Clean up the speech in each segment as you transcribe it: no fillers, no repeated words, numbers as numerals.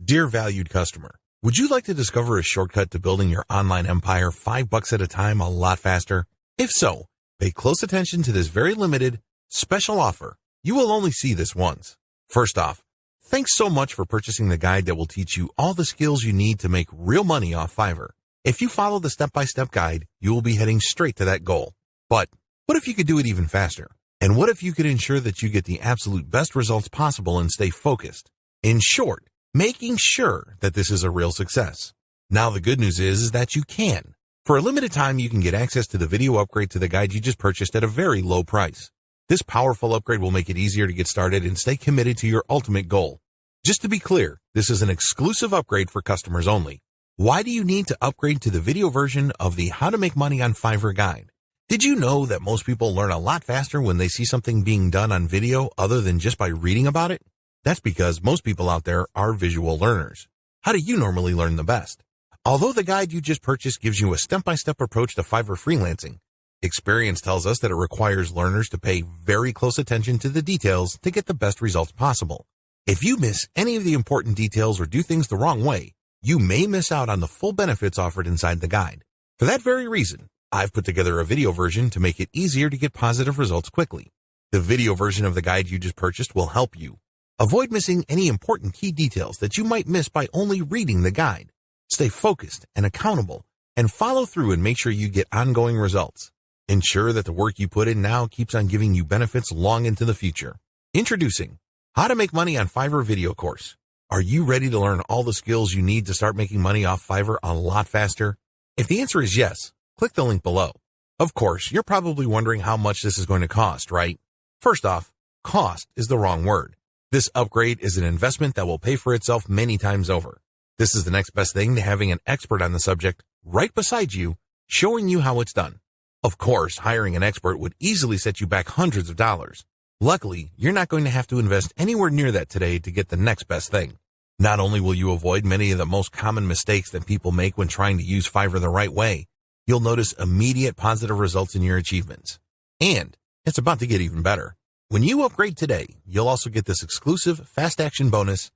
Dear valued customer, would you like to discover a shortcut to building your online empire $5 at a time a lot faster? If so, pay close attention to this very limited, special offer. You will only see this once. First off, thanks so much for purchasing the guide that will teach you all the skills you need to make real money off Fiverr. If you follow the step-by-step guide, you will be heading straight to that goal. But what if you could do it even faster? And what if you could ensure that you get the absolute best results possible and stay focused? In short, making sure that this is a real success. Now the good news is that you can. For a limited time, you can get access to the video upgrade to the guide you just purchased at a very low price. This powerful upgrade will make it easier to get started and stay committed to your ultimate goal. Just to be clear, this is an exclusive upgrade for customers only. Why do you need to upgrade to the video version of the How to Make Money on Fiverr guide? Did you know that most people learn a lot faster when they see something being done on video other than just by reading about it? That's because most people out there are visual learners. How do you normally learn the best? Although the guide you just purchased gives you a step-by-step approach to Fiverr freelancing, experience tells us that it requires learners to pay very close attention to the details to get the best results possible. If you miss any of the important details or do things the wrong way, you may miss out on the full benefits offered inside the guide. For that very reason, I've put together a video version to make it easier to get positive results quickly. The video version of the guide you just purchased will help you. Avoid missing any important key details that you might miss by only reading the guide. Stay focused and accountable, and follow through and make sure you get ongoing results. Ensure that the work you put in now keeps on giving you benefits long into the future. Introducing How to Make Money on Fiverr video course. Are you ready to learn all the skills you need to start making money off Fiverr a lot faster? If the answer is yes, click the link below. Of course, you're probably wondering how much this is going to cost, right? First off, cost is the wrong word. This upgrade is an investment that will pay for itself many times over. This is the next best thing to having an expert on the subject right beside you, showing you how it's done. Of course, hiring an expert would easily set you back hundreds of dollars. Luckily, you're not going to have to invest anywhere near that today to get the next best thing. Not only will you avoid many of the most common mistakes that people make when trying to use Fiverr the right way, you'll notice immediate positive results in your achievements. And it's about to get even better. When you upgrade today, you'll also get this exclusive fast action bonus,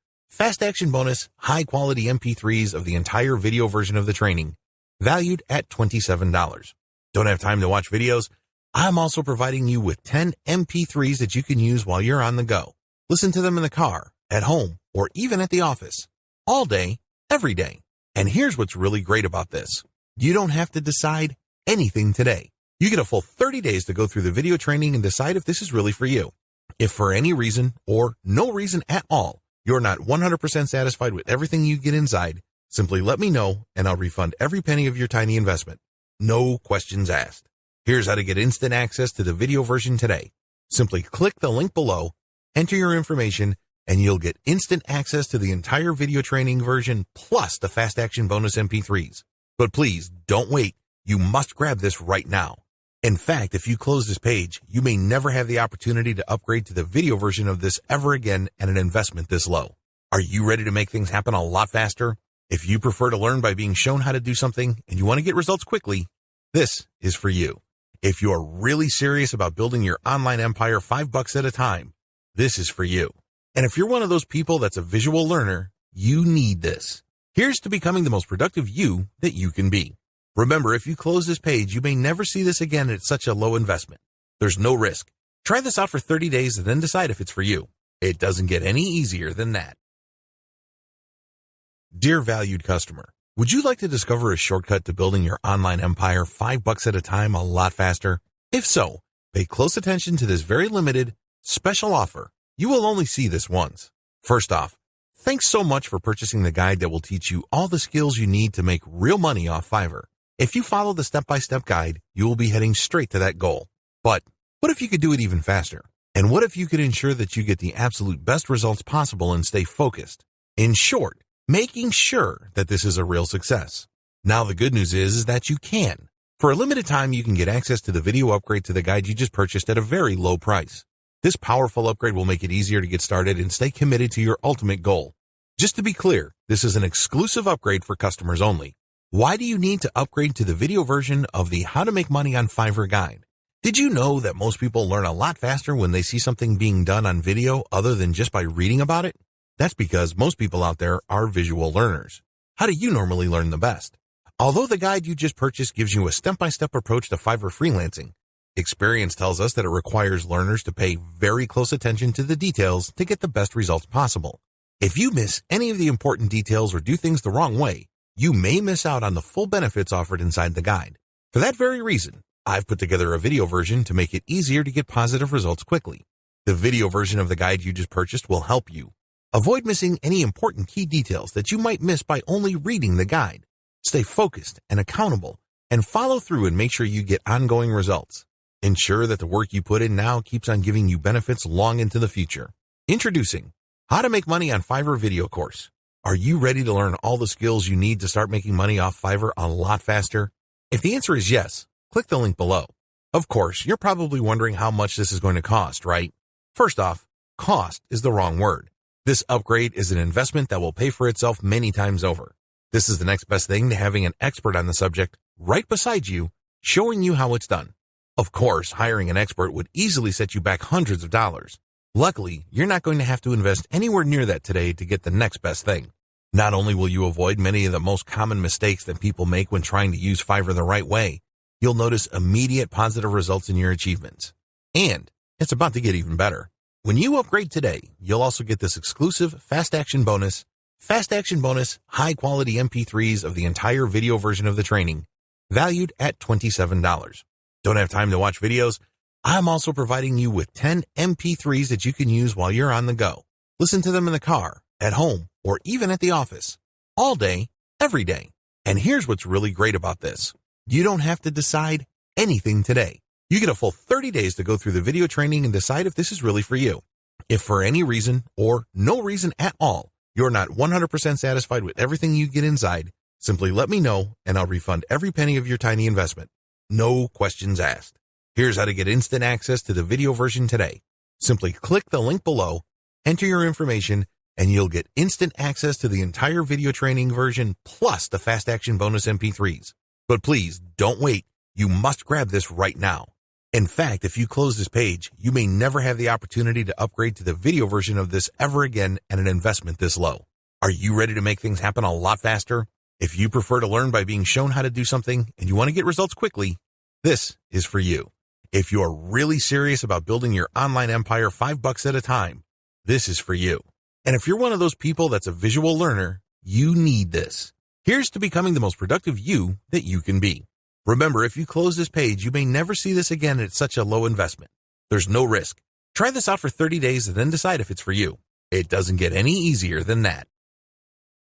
high quality MP3s of the entire video version of the training, valued at $27. Don't have time to watch videos? I'm also providing you with 10 MP3s that you can use while you're on the go. Listen to them in the car, at home, or even at the office. All day, every day. And here's what's really great about this. You don't have to decide anything today. You get a full 30 days to go through the video training and decide if this is really for you. If for any reason, or no reason at all, you're not 100% satisfied with everything you get inside, simply let me know and I'll refund every penny of your tiny investment. No questions asked. Here's how to get instant access to the video version today. Simply click the link below, enter your information, and you'll get instant access to the entire video training version plus the fast action bonus MP3s. But please don't wait. You must grab this right now. In fact, if you close this page, you may never have the opportunity to upgrade to the video version of this ever again at an investment this low. Are you ready to make things happen a lot faster? If you prefer to learn by being shown how to do something and you want to get results quickly, this is for you. If you are really serious about building your online empire $5 at a time, this is for you. And if you're one of those people that's a visual learner, you need this. Here's to becoming the most productive you that you can be. Remember, if you close this page, you may never see this again at such a low investment. There's no risk. Try this out for 30 days and then decide if it's for you. It doesn't get any easier than that. Dear valued customer, would you like to discover a shortcut to building your online empire $5 at a time a lot faster? If so, pay close attention to this very limited, special offer. You will only see this once. First off, thanks so much for purchasing the guide that will teach you all the skills you need to make real money off Fiverr. If you follow the step-by-step guide, you will be heading straight to that goal. But what if you could do it even faster? And what if you could ensure that you get the absolute best results possible and stay focused? In short, making sure that this is a real success. Now the good news is that you can. For a limited time, you can get access to the video upgrade to the guide you just purchased at a very low price. This powerful upgrade will make it easier to get started and stay committed to your ultimate goal. Just to be clear, this is an exclusive upgrade for customers only. Why do you need to upgrade to the video version of the How to Make Money on Fiverr guide? Did you know that most people learn a lot faster when they see something being done on video other than just by reading about it? That's because most people out there are visual learners. How do you normally learn the best? Although the guide you just purchased gives you a step-by-step approach to Fiverr freelancing, experience tells us that it requires learners to pay very close attention to the details to get the best results possible. If you miss any of the important details or do things the wrong way, you may miss out on the full benefits offered inside the guide. For that very reason, I've put together a video version to make it easier to get positive results quickly. The video version of the guide you just purchased will help you. Avoid missing any important key details that you might miss by only reading the guide. Stay focused and accountable, and follow through and make sure you get ongoing results. Ensure that the work you put in now keeps on giving you benefits long into the future. Introducing How to Make Money on Fiverr video course. Are you ready to learn all the skills you need to start making money off Fiverr a lot faster? If the answer is yes, click the link below. Of course, you're probably wondering how much this is going to cost, right? First off, cost is the wrong word. This upgrade is an investment that will pay for itself many times over. This is the next best thing to having an expert on the subject right beside you, showing you how it's done. Of course, hiring an expert would easily set you back hundreds of dollars. Luckily, you're not going to have to invest anywhere near that today to get the next best thing. Not only will you avoid many of the most common mistakes that people make when trying to use Fiverr the right way, you'll notice immediate positive results in your achievements. And it's about to get even better. When you upgrade today, you'll also get this exclusive Fast Action Bonus, high-quality MP3s of the entire video version of the training, valued at $27. Don't have time to watch videos? I'm also providing you with 10 MP3s that you can use while you're on the go. Listen to them in the car, at home, or even at the office. All day, every day. And here's what's really great about this. You don't have to decide anything today. You get a full 30 days to go through the video training and decide if this is really for you. If for any reason, or no reason at all, you're not 100% satisfied with everything you get inside, simply let me know and I'll refund every penny of your tiny investment. No questions asked. Here's how to get instant access to the video version today. Simply click the link below, enter your information, and you'll get instant access to the entire video training version plus the Fast Action Bonus MP3s. But please, don't wait. You must grab this right now. In fact, if you close this page, you may never have the opportunity to upgrade to the video version of this ever again at an investment this low. Are you ready to make things happen a lot faster? If you prefer to learn by being shown how to do something and you want to get results quickly, this is for you. If you are really serious about building your online empire $5 at a time, this is for you. And if you're one of those people that's a visual learner, you need this. Here's to becoming the most productive you that you can be. Remember, if you close this page, you may never see this again at such a low investment. There's no risk. Try this out for 30 days and then decide if it's for you. It doesn't get any easier than that.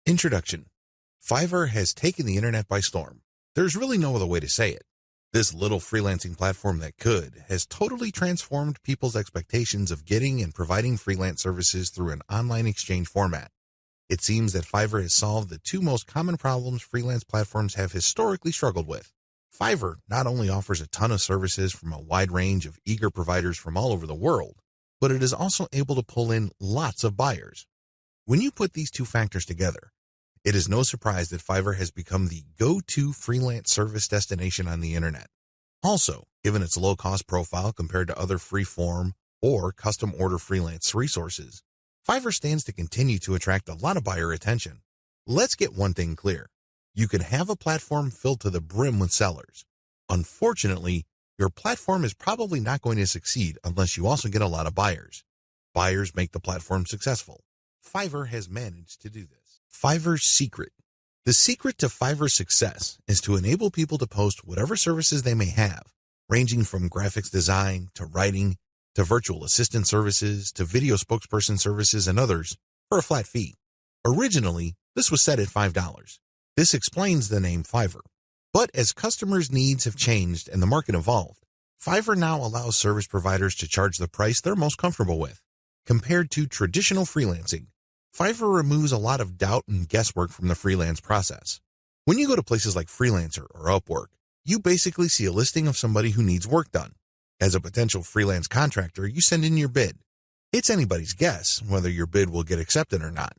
Introduction. Fiverr has taken the internet by storm. There's really no other way to say it. This little freelancing platform that could has totally transformed people's expectations of getting and providing freelance services through an online exchange format. It seems that Fiverr has solved the two most common problems freelance platforms have historically struggled with. Fiverr not only offers a ton of services from a wide range of eager providers from all over the world, but it is also able to pull in lots of buyers. When you put these two factors together, it is no surprise that Fiverr has become the go-to freelance service destination on the internet. Also, given its low-cost profile compared to other free-form or custom-order freelance resources, Fiverr stands to continue to attract a lot of buyer attention. Let's get one thing clear. You can have a platform filled to the brim with sellers. Unfortunately, your platform is probably not going to succeed unless you also get a lot of buyers. Buyers make the platform successful. Fiverr has managed to do this. Fiverr's secret. The secret to Fiverr's success is to enable people to post whatever services they may have, ranging from graphics design to writing to virtual assistant services to video spokesperson services and others for a flat fee. Originally, this was set at $5. This explains the name Fiverr. But as customers' needs have changed and the market evolved, Fiverr now allows service providers to charge the price they're most comfortable with. Compared to traditional freelancing, Fiverr removes a lot of doubt and guesswork from the freelance process. When you go to places like Freelancer or Upwork, you basically see a listing of somebody who needs work done. As a potential freelance contractor, you send in your bid. It's anybody's guess whether your bid will get accepted or not.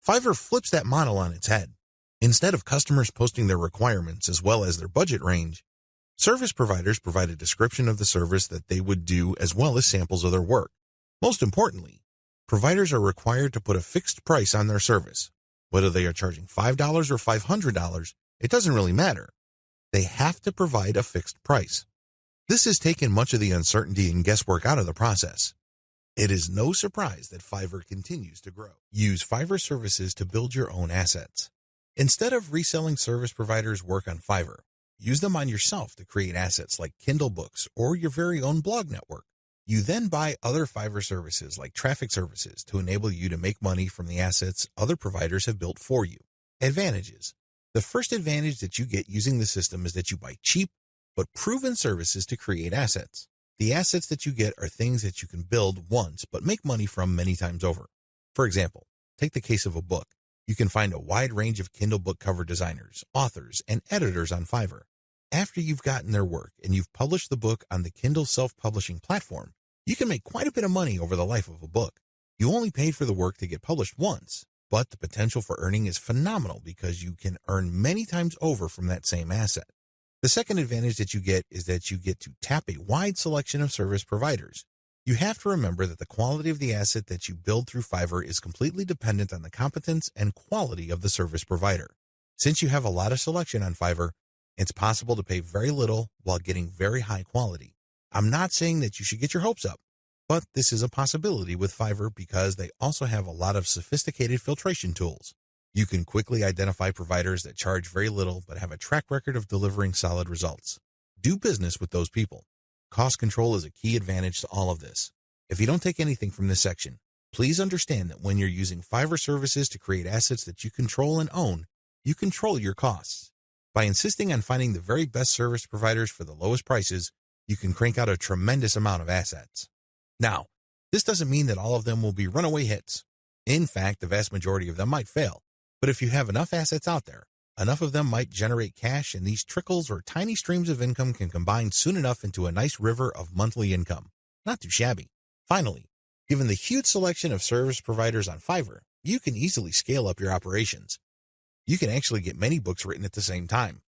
Fiverr flips that model on its head. Instead of customers posting their requirements as well as their budget range, service providers provide a description of the service that they would do as well as samples of their work. Most importantly, Providers are required to put a fixed price on their service. Whether they are charging $5 or $500, it doesn't really matter. They have to provide a fixed price. This has taken much of the uncertainty and guesswork out of the process. It is no surprise that Fiverr continues to grow. Use Fiverr services to build your own assets. Instead of reselling service providers' work on Fiverr, use them on yourself to create assets like Kindle books or your very own blog network. You then buy other Fiverr services like traffic services to enable you to make money from the assets other providers have built for you. Advantages. The first advantage that you get using the system is that you buy cheap but proven services to create assets. The assets that you get are things that you can build once but make money from many times over. For example, take the case of a book. You can find a wide range of Kindle book cover designers, authors, and editors on Fiverr. After you've gotten their work and you've published the book on the Kindle self-publishing platform, you can make quite a bit of money over the life of a book. You only paid for the work to get published once, but the potential for earning is phenomenal because you can earn many times over from that same asset. The second advantage that you get is that you get to tap a wide selection of service providers. You have to remember that the quality of the asset that you build through Fiverr is completely dependent on the competence and quality of the service provider. Since you have a lot of selection on Fiverr, it's possible to pay very little while getting very high quality. I'm not saying that you should get your hopes up, but this is a possibility with Fiverr because they also have a lot of sophisticated filtration tools. You can quickly identify providers that charge very little but have a track record of delivering solid results. Do business with those people. Cost control is a key advantage to all of this. If you don't take anything from this section, please understand that when you're using Fiverr services to create assets that you control and own, you control your costs. By insisting on finding the very best service providers for the lowest prices, you can crank out a tremendous amount of assets. Now, this doesn't mean that all of them will be runaway hits. In fact, the vast majority of them might fail. But if you have enough assets out there, enough of them might generate cash, and these trickles or tiny streams of income can combine soon enough into a nice river of monthly income. Not too shabby. Finally, given the huge selection of service providers on Fiverr, you can easily scale up your operations. You can actually get many books written at the same time.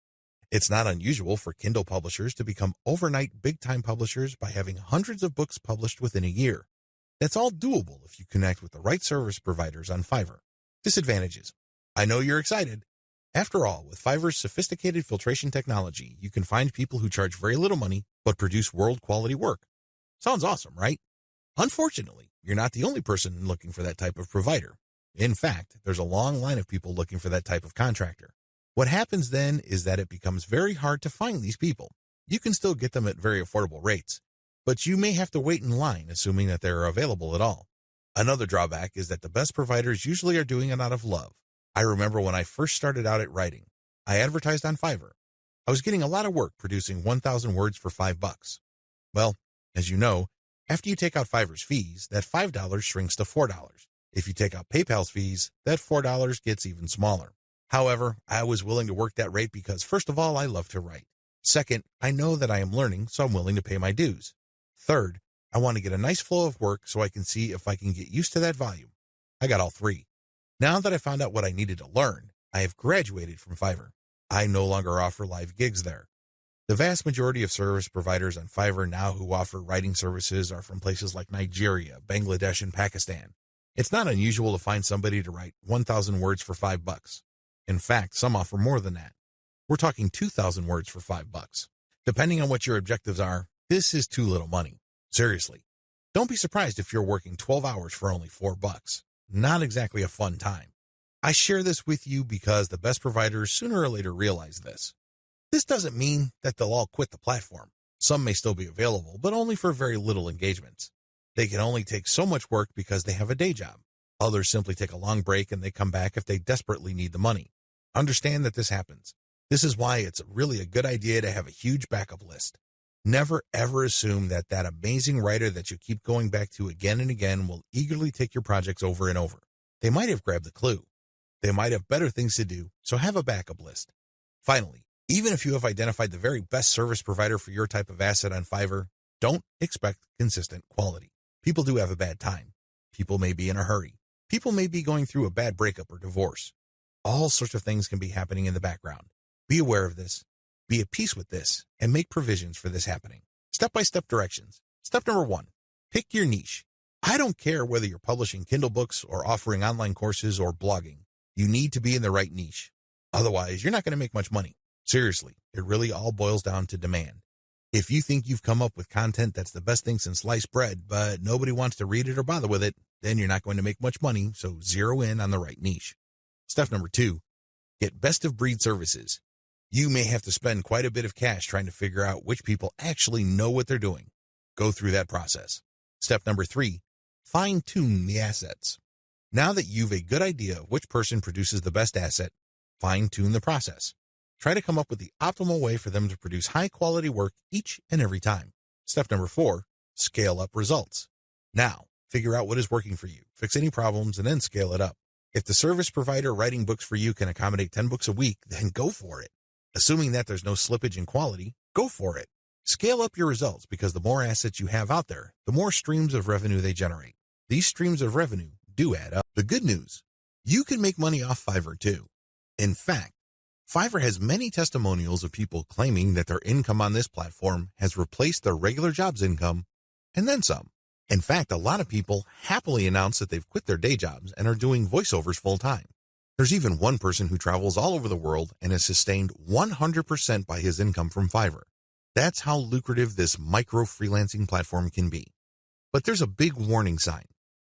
It's not unusual for Kindle publishers to become overnight big-time publishers by having hundreds of books published within a year. That's all doable if you connect with the right service providers on Fiverr. Disadvantages. I know you're excited. After all, with Fiverr's sophisticated filtration technology, you can find people who charge very little money but produce world-quality work. Sounds awesome, right? Unfortunately, you're not the only person looking for that type of provider. In fact, there's a long line of people looking for that type of contractor. What happens then is that it becomes very hard to find these people. You can still get them at very affordable rates, but you may have to wait in line assuming that they're available at all. Another drawback is that the best providers usually are doing it out of love. I remember when I first started out at writing, I advertised on Fiverr. I was getting a lot of work producing 1,000 words for $5. Well, as you know, after you take out Fiverr's fees, that $5 shrinks to $4. If you take out PayPal's fees, that $4 gets even smaller. However, I was willing to work that rate because, first of all, I love to write. Second, I know that I am learning, so I'm willing to pay my dues. Third, I want to get a nice flow of work so I can see if I can get used to that volume. I got all three. Now that I found out what I needed to learn, I have graduated from Fiverr. I no longer offer live gigs there. The vast majority of service providers on Fiverr now who offer writing services are from places like Nigeria, Bangladesh, and Pakistan. It's not unusual to find somebody to write 1,000 words for $5. In fact, some offer more than that. We're talking 2,000 words for $5. Depending on what your objectives are, this is too little money. Seriously. Don't be surprised if you're working 12 hours for only $4. Not exactly a fun time. I share this with you because the best providers sooner or later realize this. This doesn't mean that they'll all quit the platform. Some may still be available, but only for very little engagements. They can only take so much work because they have a day job. Others simply take a long break and they come back if they desperately need the money. Understand that this happens. This is why it's really a good idea to have a huge backup list. Never ever assume that that amazing writer that you keep going back to again and again will eagerly take your projects over and over. They might have grabbed the clue. They might have better things to do, so have a backup list. Finally, even if you have identified the very best service provider for your type of asset on Fiverr, don't expect consistent quality. People do have a bad time. People may be in a hurry. People may be going through a bad breakup or divorce. All sorts of things can be happening in the background. Be aware of this. Be at peace with this and make provisions for this happening. Step-by-step directions. Step number 1, pick your niche. I don't care whether you're publishing Kindle books or offering online courses or blogging. You need to be in the right niche. Otherwise, you're not going to make much money. Seriously, it really all boils down to demand. If you think you've come up with content that's the best thing since sliced bread, but nobody wants to read it or bother with it, then you're not going to make much money, so zero in on the right niche. Step number 2, get best-of-breed services. You may have to spend quite a bit of cash trying to figure out which people actually know what they're doing. Go through that process. Step number 3, fine-tune the assets. Now that you've a good idea of which person produces the best asset, fine-tune the process. Try to come up with the optimal way for them to produce high-quality work each and every time. Step number 4, scale up results. Now, figure out what is working for you, fix any problems, and then scale it up. If the service provider writing books for you can accommodate 10 books a week, then go for it. Assuming that there's no slippage in quality, go for it. Scale up your results because the more assets you have out there, the more streams of revenue they generate. These streams of revenue do add up. The good news, you can make money off Fiverr too. In fact, Fiverr has many testimonials of people claiming that their income on this platform has replaced their regular job's income and then some. In fact, a lot of people happily announce that they've quit their day jobs and are doing voiceovers full-time. There's even one person who travels all over the world and is sustained 100% by his income from Fiverr. That's how lucrative this micro-freelancing platform can be. But there's a big warning sign.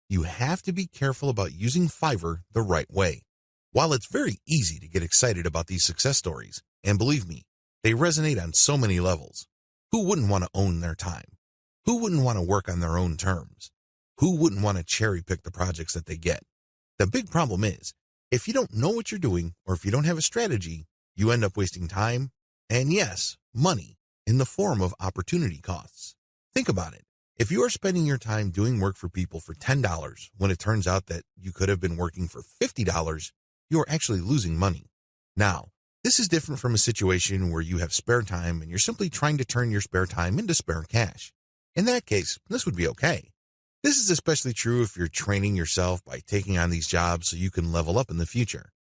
You have to be careful about using Fiverr the right way. While it's very easy to get excited about these success stories, and believe me, they resonate on so many levels. Who wouldn't want to own their time? Who wouldn't want to work on their own terms? Who wouldn't want to cherry pick the projects that they get? The big problem is, if you don't know what you're doing, or if you don't have a strategy, you end up wasting time, and yes, money, in the form of opportunity costs. Think about it. If you are spending your time doing work for people for $10 when it turns out that you could have been working for $50, you are actually losing money. Now, this is different from a situation where you have spare time and you're simply trying to turn your spare time into spare cash. In that case, this would be okay. This is especially true if you're training yourself by taking on these jobs so you can level up in the future.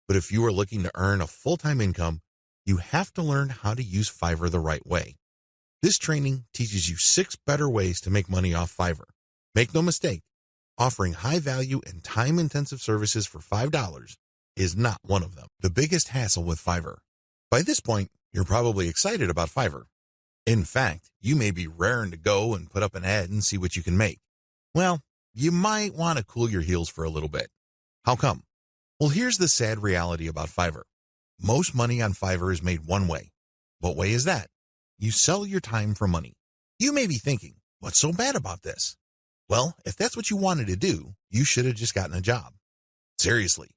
But if you are looking to earn a full-time income, you have to learn how to use Fiverr the right way. This training teaches you 6 better ways to make money off Fiverr. Make no mistake, offering high-value and time-intensive services for $5 is not one of them. The biggest hassle with Fiverr. By this point, you're probably excited about Fiverr. In fact, you may be raring to go and put up an ad and see what you can make. Well, you might want to cool your heels for a little bit. How come? Well, here's the sad reality about Fiverr. Most money on Fiverr is made one way. What way is that? You sell your time for money. You may be thinking, what's so bad about this? Well, if that's what you wanted to do, you should have just gotten a job. Seriously.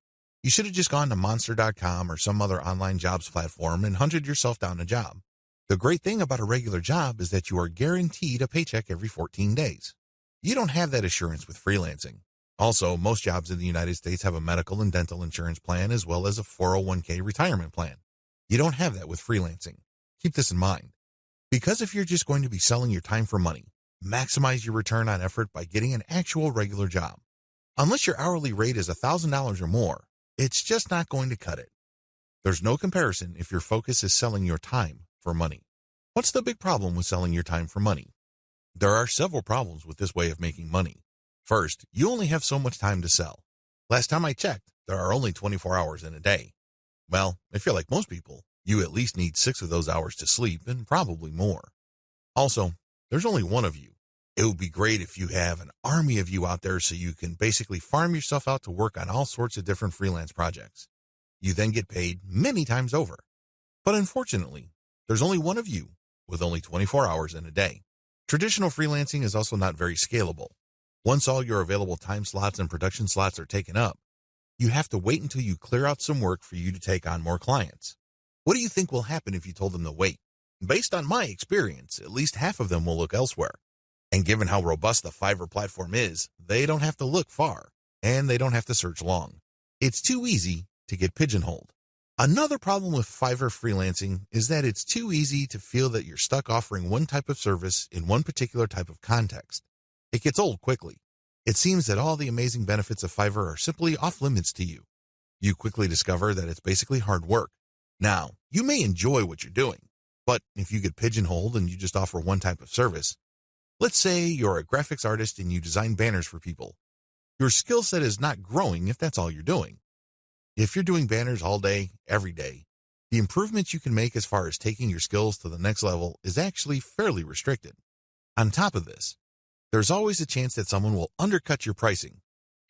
You should have just gone to monster.com or some other online jobs platform and hunted yourself down a job. The great thing about a regular job is that you are guaranteed a paycheck every 14 days. You don't have that assurance with freelancing. Also, most jobs in the United States have a medical and dental insurance plan as well as a 401k retirement plan. You don't have that with freelancing. Keep this in mind. Because if you're just going to be selling your time for money, maximize your return on effort by getting an actual regular job. Unless your hourly rate is $1,000 or more, it's just not going to cut it. There's no comparison if your focus is selling your time for money. What's the big problem with selling your time for money? There are several problems with this way of making money. First, you only have so much time to sell. Last time I checked, there are only 24 hours in a day. Well, if you're like most people, you at least need 6 of those hours to sleep and probably more. Also, there's only one of you. It would be great if you have an army of you out there so you can basically farm yourself out to work on all sorts of different freelance projects. You then get paid many times over. But unfortunately, there's only one of you with only 24 hours in a day. Traditional freelancing is also not very scalable. Once all your available time slots and production slots are taken up, you have to wait until you clear out some work for you to take on more clients. What do you think will happen if you told them to wait? Based on my experience, at least half of them will look elsewhere. And given how robust the Fiverr platform is, they don't have to look far, and they don't have to search long. It's too easy to get pigeonholed. Another problem with Fiverr freelancing is that it's too easy to feel that you're stuck offering one type of service in one particular type of context. It gets old quickly. It seems that all the amazing benefits of Fiverr are simply off limits to you. You quickly discover that it's basically hard work. Now, you may enjoy what you're doing, but if you get pigeonholed and you just offer one type of service, Let's say you're a graphics artist and you design banners for people. Your skill set is not growing if that's all you're doing. If you're doing banners all day, every day, the improvements you can make as far as taking your skills to the next level is actually fairly restricted. On top of this, there's always a chance that someone will undercut your pricing.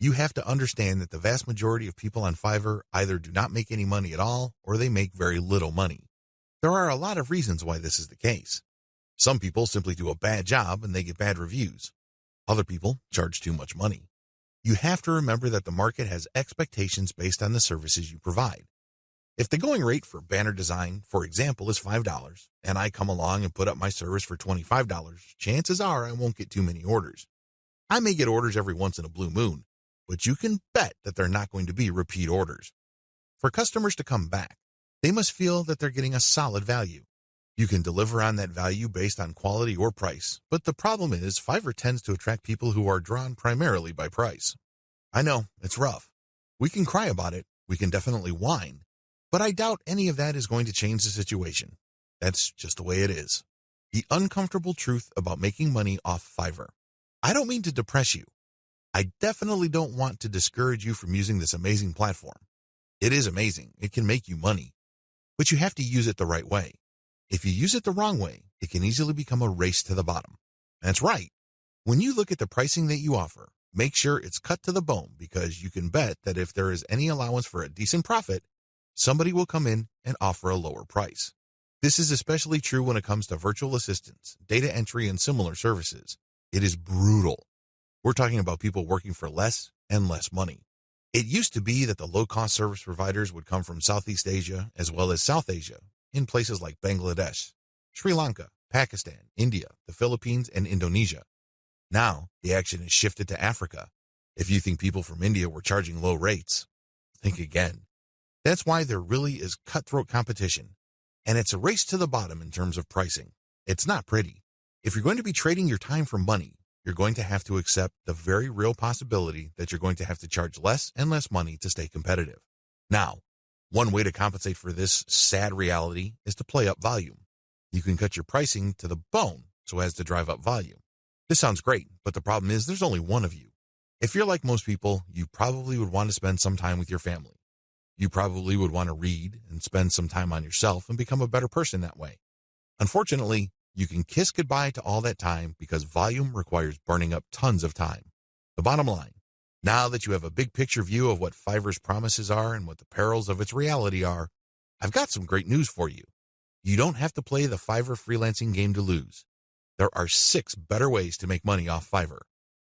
You have to understand that the vast majority of people on Fiverr either do not make any money at all or they make very little money. There are a lot of reasons why this is the case. Some people simply do a bad job and they get bad reviews. Other people charge too much money. You have to remember that the market has expectations based on the services you provide. If the going rate for banner design, for example, is $5, and I come along and put up my service for $25, chances are I won't get too many orders. I may get orders every once in a blue moon, but you can bet that they're not going to be repeat orders. For customers to come back, they must feel that they're getting a solid value. You can deliver on that value based on quality or price, but the problem is Fiverr tends to attract people who are drawn primarily by price. I know, it's rough. We can cry about it, we can definitely whine, but I doubt any of that is going to change the situation. That's just the way it is. The uncomfortable truth about making money off Fiverr. I don't mean to depress you. I definitely don't want to discourage you from using this amazing platform. It is amazing. It can make you money. But you have to use it the right way. If you use it the wrong way, it can easily become a race to the bottom. That's right. When you look at the pricing that you offer, make sure it's cut to the bone because you can bet that if there is any allowance for a decent profit, somebody will come in and offer a lower price. This is especially true when it comes to virtual assistants, data entry, and similar services. It is brutal. We're talking about people working for less and less money. It used to be that the low-cost service providers would come from Southeast Asia as well as South Asia, in places like Bangladesh, Sri Lanka, Pakistan, India, the Philippines, and Indonesia. Now, the action has shifted to Africa. If you think people from India were charging low rates, think again. That's why there really is cutthroat competition, and it's a race to the bottom in terms of pricing. It's not pretty. If you're going to be trading your time for money, you're going to have to accept the very real possibility that you're going to have to charge less and less money to stay competitive. Now, one way to compensate for this sad reality is to play up volume. You can cut your pricing to the bone so as to drive up volume. This sounds great, but the problem is there's only one of you. If you're like most people, you probably would want to spend some time with your family. You probably would want to read and spend some time on yourself and become a better person that way. Unfortunately, you can kiss goodbye to all that time because volume requires burning up tons of time. The bottom line, now that you have a big picture view of what Fiverr's promises are and what the perils of its reality are, I've got some great news for you. You don't have to play the Fiverr freelancing game to lose. There are 6 better ways to make money off Fiverr.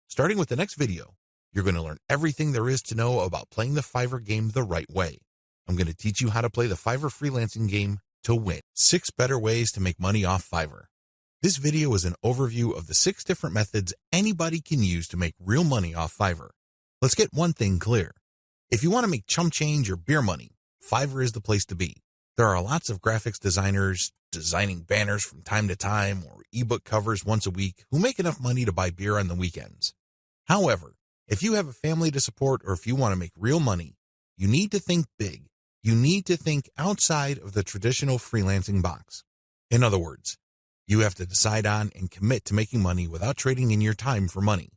Starting with the next video, you're going to learn everything there is to know about playing the Fiverr game the right way. I'm going to teach you how to play the Fiverr freelancing game to win. 6 better ways to make money off Fiverr. This video is an overview of the 6 different methods anybody can use to make real money off Fiverr. Let's get one thing clear. If you want to make chump change or beer money, Fiverr is the place to be. There are lots of graphics designers designing banners from time to time or ebook covers once a week who make enough money to buy beer on the weekends. However, if you have a family to support or if you want to make real money, you need to think big. You need to think outside of the traditional freelancing box. In other words, you have to decide on and commit to making money without trading in your time for money.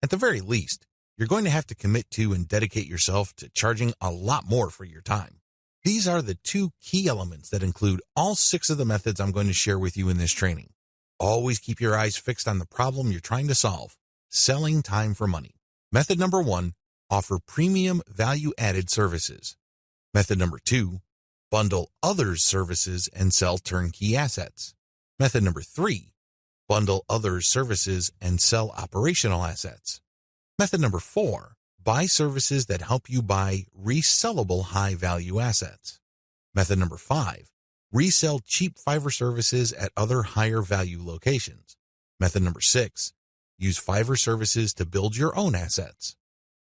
At the very least, you're going to have to commit to and dedicate yourself to charging a lot more for your time. These are the 2 key elements that include all 6 of the methods I'm going to share with you in this training. Always keep your eyes fixed on the problem you're trying to solve, selling time for money. Method number 1, offer premium value-added services. Method number 2, bundle others' services and sell turnkey assets. Method number 3, bundle others' services and sell operational assets. Method number 4, buy services that help you buy resellable high-value assets. Method number 5, resell cheap Fiverr services at other higher-value locations. Method number 6, use Fiverr services to build your own assets.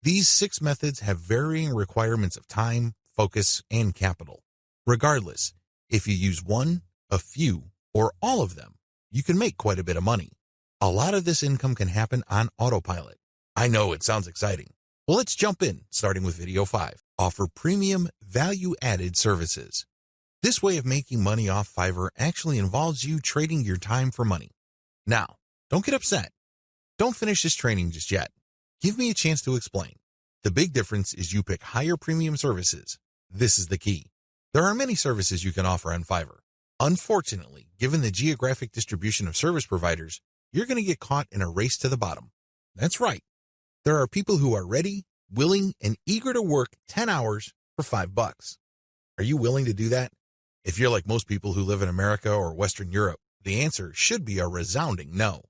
These 6 methods have varying requirements of time, focus, and capital. Regardless, if you use one, a few, or all of them, you can make quite a bit of money. A lot of this income can happen on autopilot. I know it sounds exciting. Well, let's jump in, starting with video 5. Offer premium value-added services. This way of making money off Fiverr actually involves you trading your time for money. Now, don't get upset. Don't finish this training just yet. Give me a chance to explain. The big difference is you pick higher premium services. This is the key. There are many services you can offer on Fiverr. Unfortunately, given the geographic distribution of service providers, you're going to get caught in a race to the bottom. That's right. There are people who are ready, willing, and eager to work 10 hours for $5. Are you willing to do that? If you're like most people who live in America or Western Europe, the answer should be a resounding no.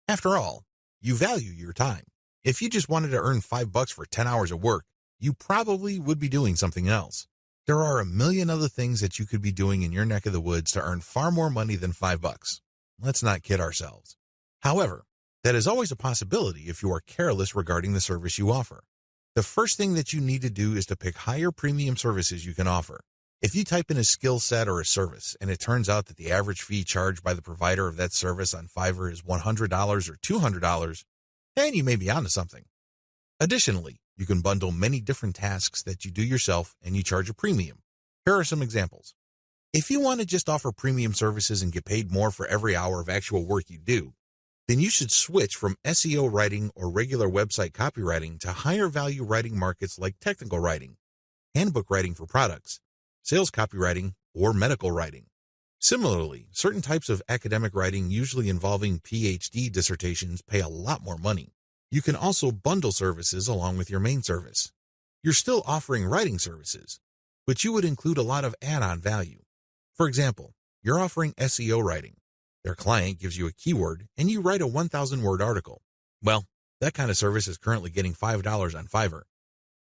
After all, you value your time. If you just wanted to earn $5 for 10 hours of work, you probably would be doing something else. There are a million other things that you could be doing in your neck of the woods to earn far more money than $5. Let's not kid ourselves. However, that is always a possibility if you are careless regarding the service you offer. The first thing that you need to do is to pick higher premium services you can offer. If you type in a skill set or a service, and it turns out that the average fee charged by the provider of that service on Fiverr is $100 or $200, then you may be onto something. Additionally, you can bundle many different tasks that you do yourself and you charge a premium. Here are some examples. If you want to just offer premium services and get paid more for every hour of actual work you do, then you should switch from SEO writing or regular website copywriting to higher value writing markets like technical writing, handbook writing for products, sales copywriting, or medical writing. Similarly, certain types of academic writing usually involving PhD dissertations pay a lot more money. You can also bundle services along with your main service. You're still offering writing services, but you would include a lot of add-on value. For example, you're offering SEO writing. Their client gives you a keyword and you write a 1,000-word article. Well, that kind of service is currently getting $5 on Fiverr.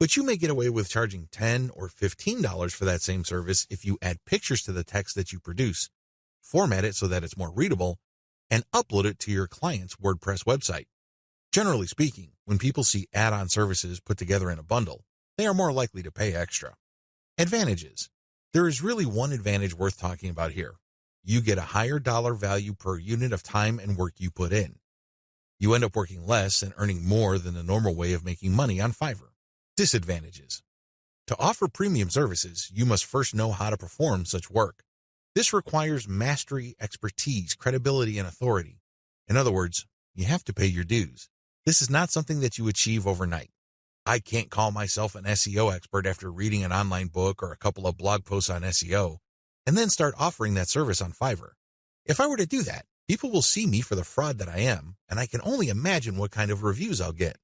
But you may get away with charging $10 or $15 for that same service if you add pictures to the text that you produce, format it so that it's more readable, and upload it to your client's WordPress website. Generally speaking, when people see add-on services put together in a bundle, they are more likely to pay extra. Advantages. There is really one advantage worth talking about here. You get a higher dollar value per unit of time and work you put in. You end up working less and earning more than the normal way of making money on Fiverr. Disadvantages. To offer premium services, you must first know how to perform such work. This requires mastery, expertise, credibility, and authority. In other words, you have to pay your dues. This is not something that you achieve overnight. I can't call myself an SEO expert after reading an online book or a couple of blog posts on SEO and then start offering that service on Fiverr. If I were to do that, people will see me for the fraud that I am, and I can only imagine what kind of reviews I'll get.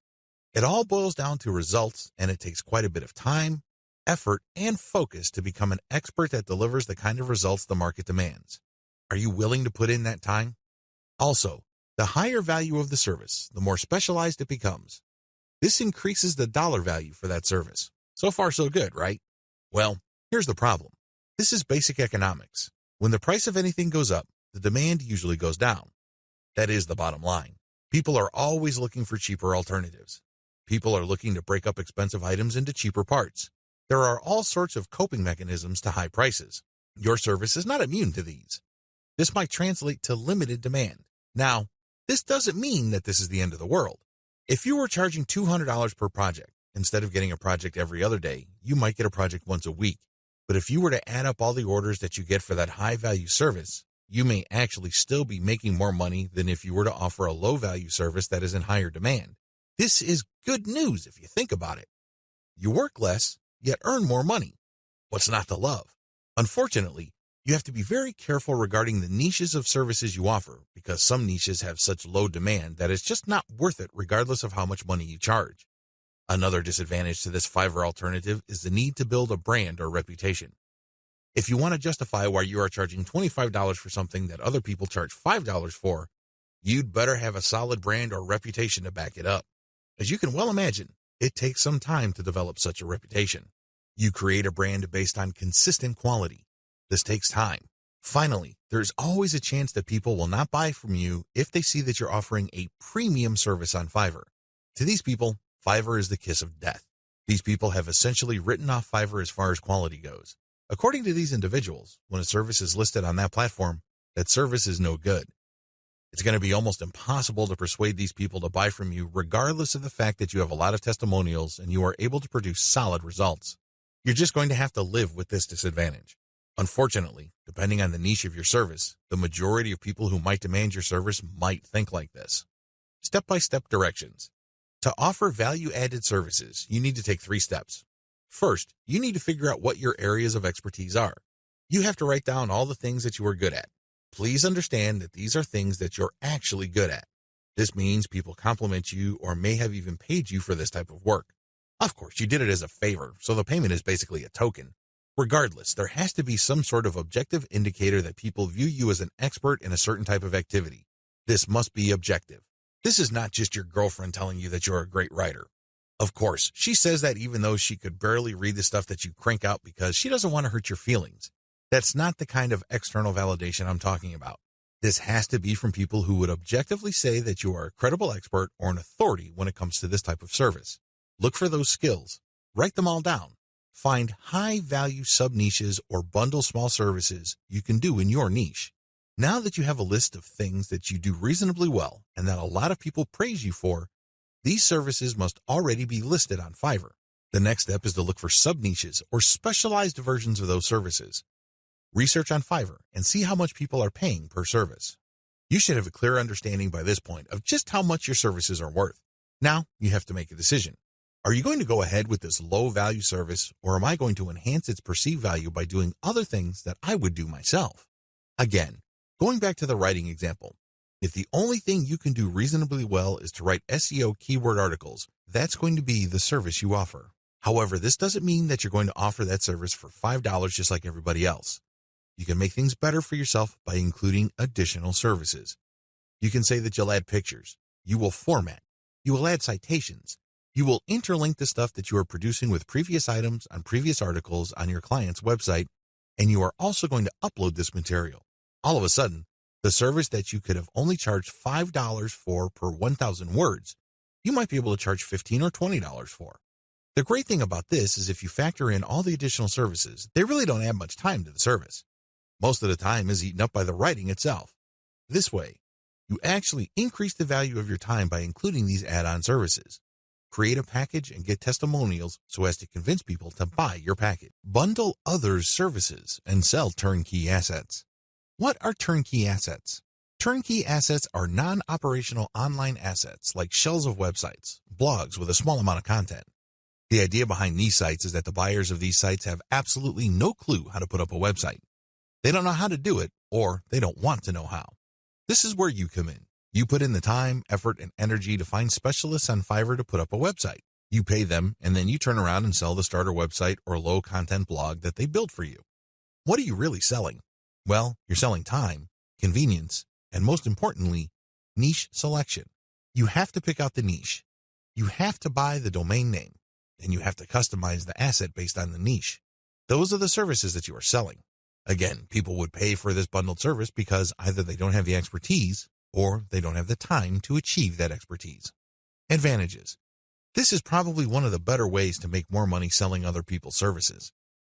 It all boils down to results, and it takes quite a bit of time, effort, and focus to become an expert that delivers the kind of results the market demands. Are you willing to put in that time? Also, the higher value of the service, the more specialized it becomes. This increases the dollar value for that service. So far, so good, right? Well, here's the problem. This is basic economics. When the price of anything goes up, the demand usually goes down. That is the bottom line. People are always looking for cheaper alternatives. People are looking to break up expensive items into cheaper parts. There are all sorts of coping mechanisms to high prices. Your service is not immune to these. This might translate to limited demand. Now, this doesn't mean that this is the end of the world. If you were charging $200 per project, instead of getting a project every other day, you might get a project once a week. But if you were to add up all the orders that you get for that high-value service, you may actually still be making more money than if you were to offer a low-value service that is in higher demand. This is good news if you think about it. You work less, yet earn more money. What's not to love? Unfortunately, you have to be very careful regarding the niches of services you offer because some niches have such low demand that it's just not worth it regardless of how much money you charge. Another disadvantage to this Fiverr alternative is the need to build a brand or reputation. If you want to justify why you are charging $25 for something that other people charge $5 for, you'd better have a solid brand or reputation to back it up. As you can well imagine, it takes some time to develop such a reputation. You create a brand based on consistent quality. This takes time. Finally, there's always a chance that people will not buy from you if they see that you're offering a premium service on Fiverr. To these people, Fiverr is the kiss of death. These people have essentially written off Fiverr as far as quality goes. According to these individuals, when a service is listed on that platform, that service is no good. It's going to be almost impossible to persuade these people to buy from you regardless of the fact that you have a lot of testimonials and you are able to produce solid results. You're just going to have to live with this disadvantage. Unfortunately, depending on the niche of your service, the majority of people who might demand your service might think like this. Step-by-step directions. To offer value-added services, you need to take 3 steps. First, you need to figure out what your areas of expertise are. You have to write down all the things that you are good at. Please understand that these are things that you're actually good at. This means people compliment you or may have even paid you for this type of work. Of course, you did it as a favor, so the payment is basically a token. Regardless, there has to be some sort of objective indicator that people view you as an expert in a certain type of activity. This must be objective. This is not just your girlfriend telling you that you're a great writer. Of course, she says that even though she could barely read the stuff that you crank out because she doesn't want to hurt your feelings. That's not the kind of external validation I'm talking about. This has to be from people who would objectively say that you are a credible expert or an authority when it comes to this type of service. Look for those skills. Write them all down. Find high-value sub-niches or bundle small services you can do in your niche. Now that you have a list of things that you do reasonably well and that a lot of people praise you for, these services must already be listed on Fiverr. The next step is to look for sub-niches or specialized versions of those services. Research on Fiverr and see how much people are paying per service. You should have a clear understanding by this point of just how much your services are worth. Now you have to make a decision. Are you going to go ahead with this low-value service, or am I going to enhance its perceived value by doing other things that I would do myself? Again, going back to the writing example, if the only thing you can do reasonably well is to write SEO keyword articles, that's going to be the service you offer. However, this doesn't mean that you're going to offer that service for $5 just like everybody else. You can make things better for yourself by including additional services. You can say that you'll add pictures, you will format, you will add citations, you will interlink the stuff that you are producing with previous items on previous articles on your client's website, and you are also going to upload this material. All of a sudden, the service that you could have only charged $5 for per 1,000 words, you might be able to charge $15 or $20 for. The great thing about this is if you factor in all the additional services, they really don't add much time to the service. Most of the time is eaten up by the writing itself. This way, you actually increase the value of your time by including these add-on services. Create a package and get testimonials so as to convince people to buy your package. Bundle others' services and sell turnkey assets. What are turnkey assets? Turnkey assets are non-operational online assets like shells of websites, blogs with a small amount of content. The idea behind these sites is that the buyers of these sites have absolutely no clue how to put up a website. They don't know how to do it, or they don't want to know how. This is where you come in. You put in the time, effort, and energy to find specialists on Fiverr to put up a website. You pay them, and then you turn around and sell the starter website or low-content blog that they built for you. What are you really selling? Well, you're selling time, convenience, and most importantly, niche selection. You have to pick out the niche. You have to buy the domain name, and you have to customize the asset based on the niche. Those are the services that you are selling. Again, people would pay for this bundled service because either they don't have the expertise or they don't have the time to achieve that expertise. Advantages. This is probably one of the better ways to make more money selling other people's services.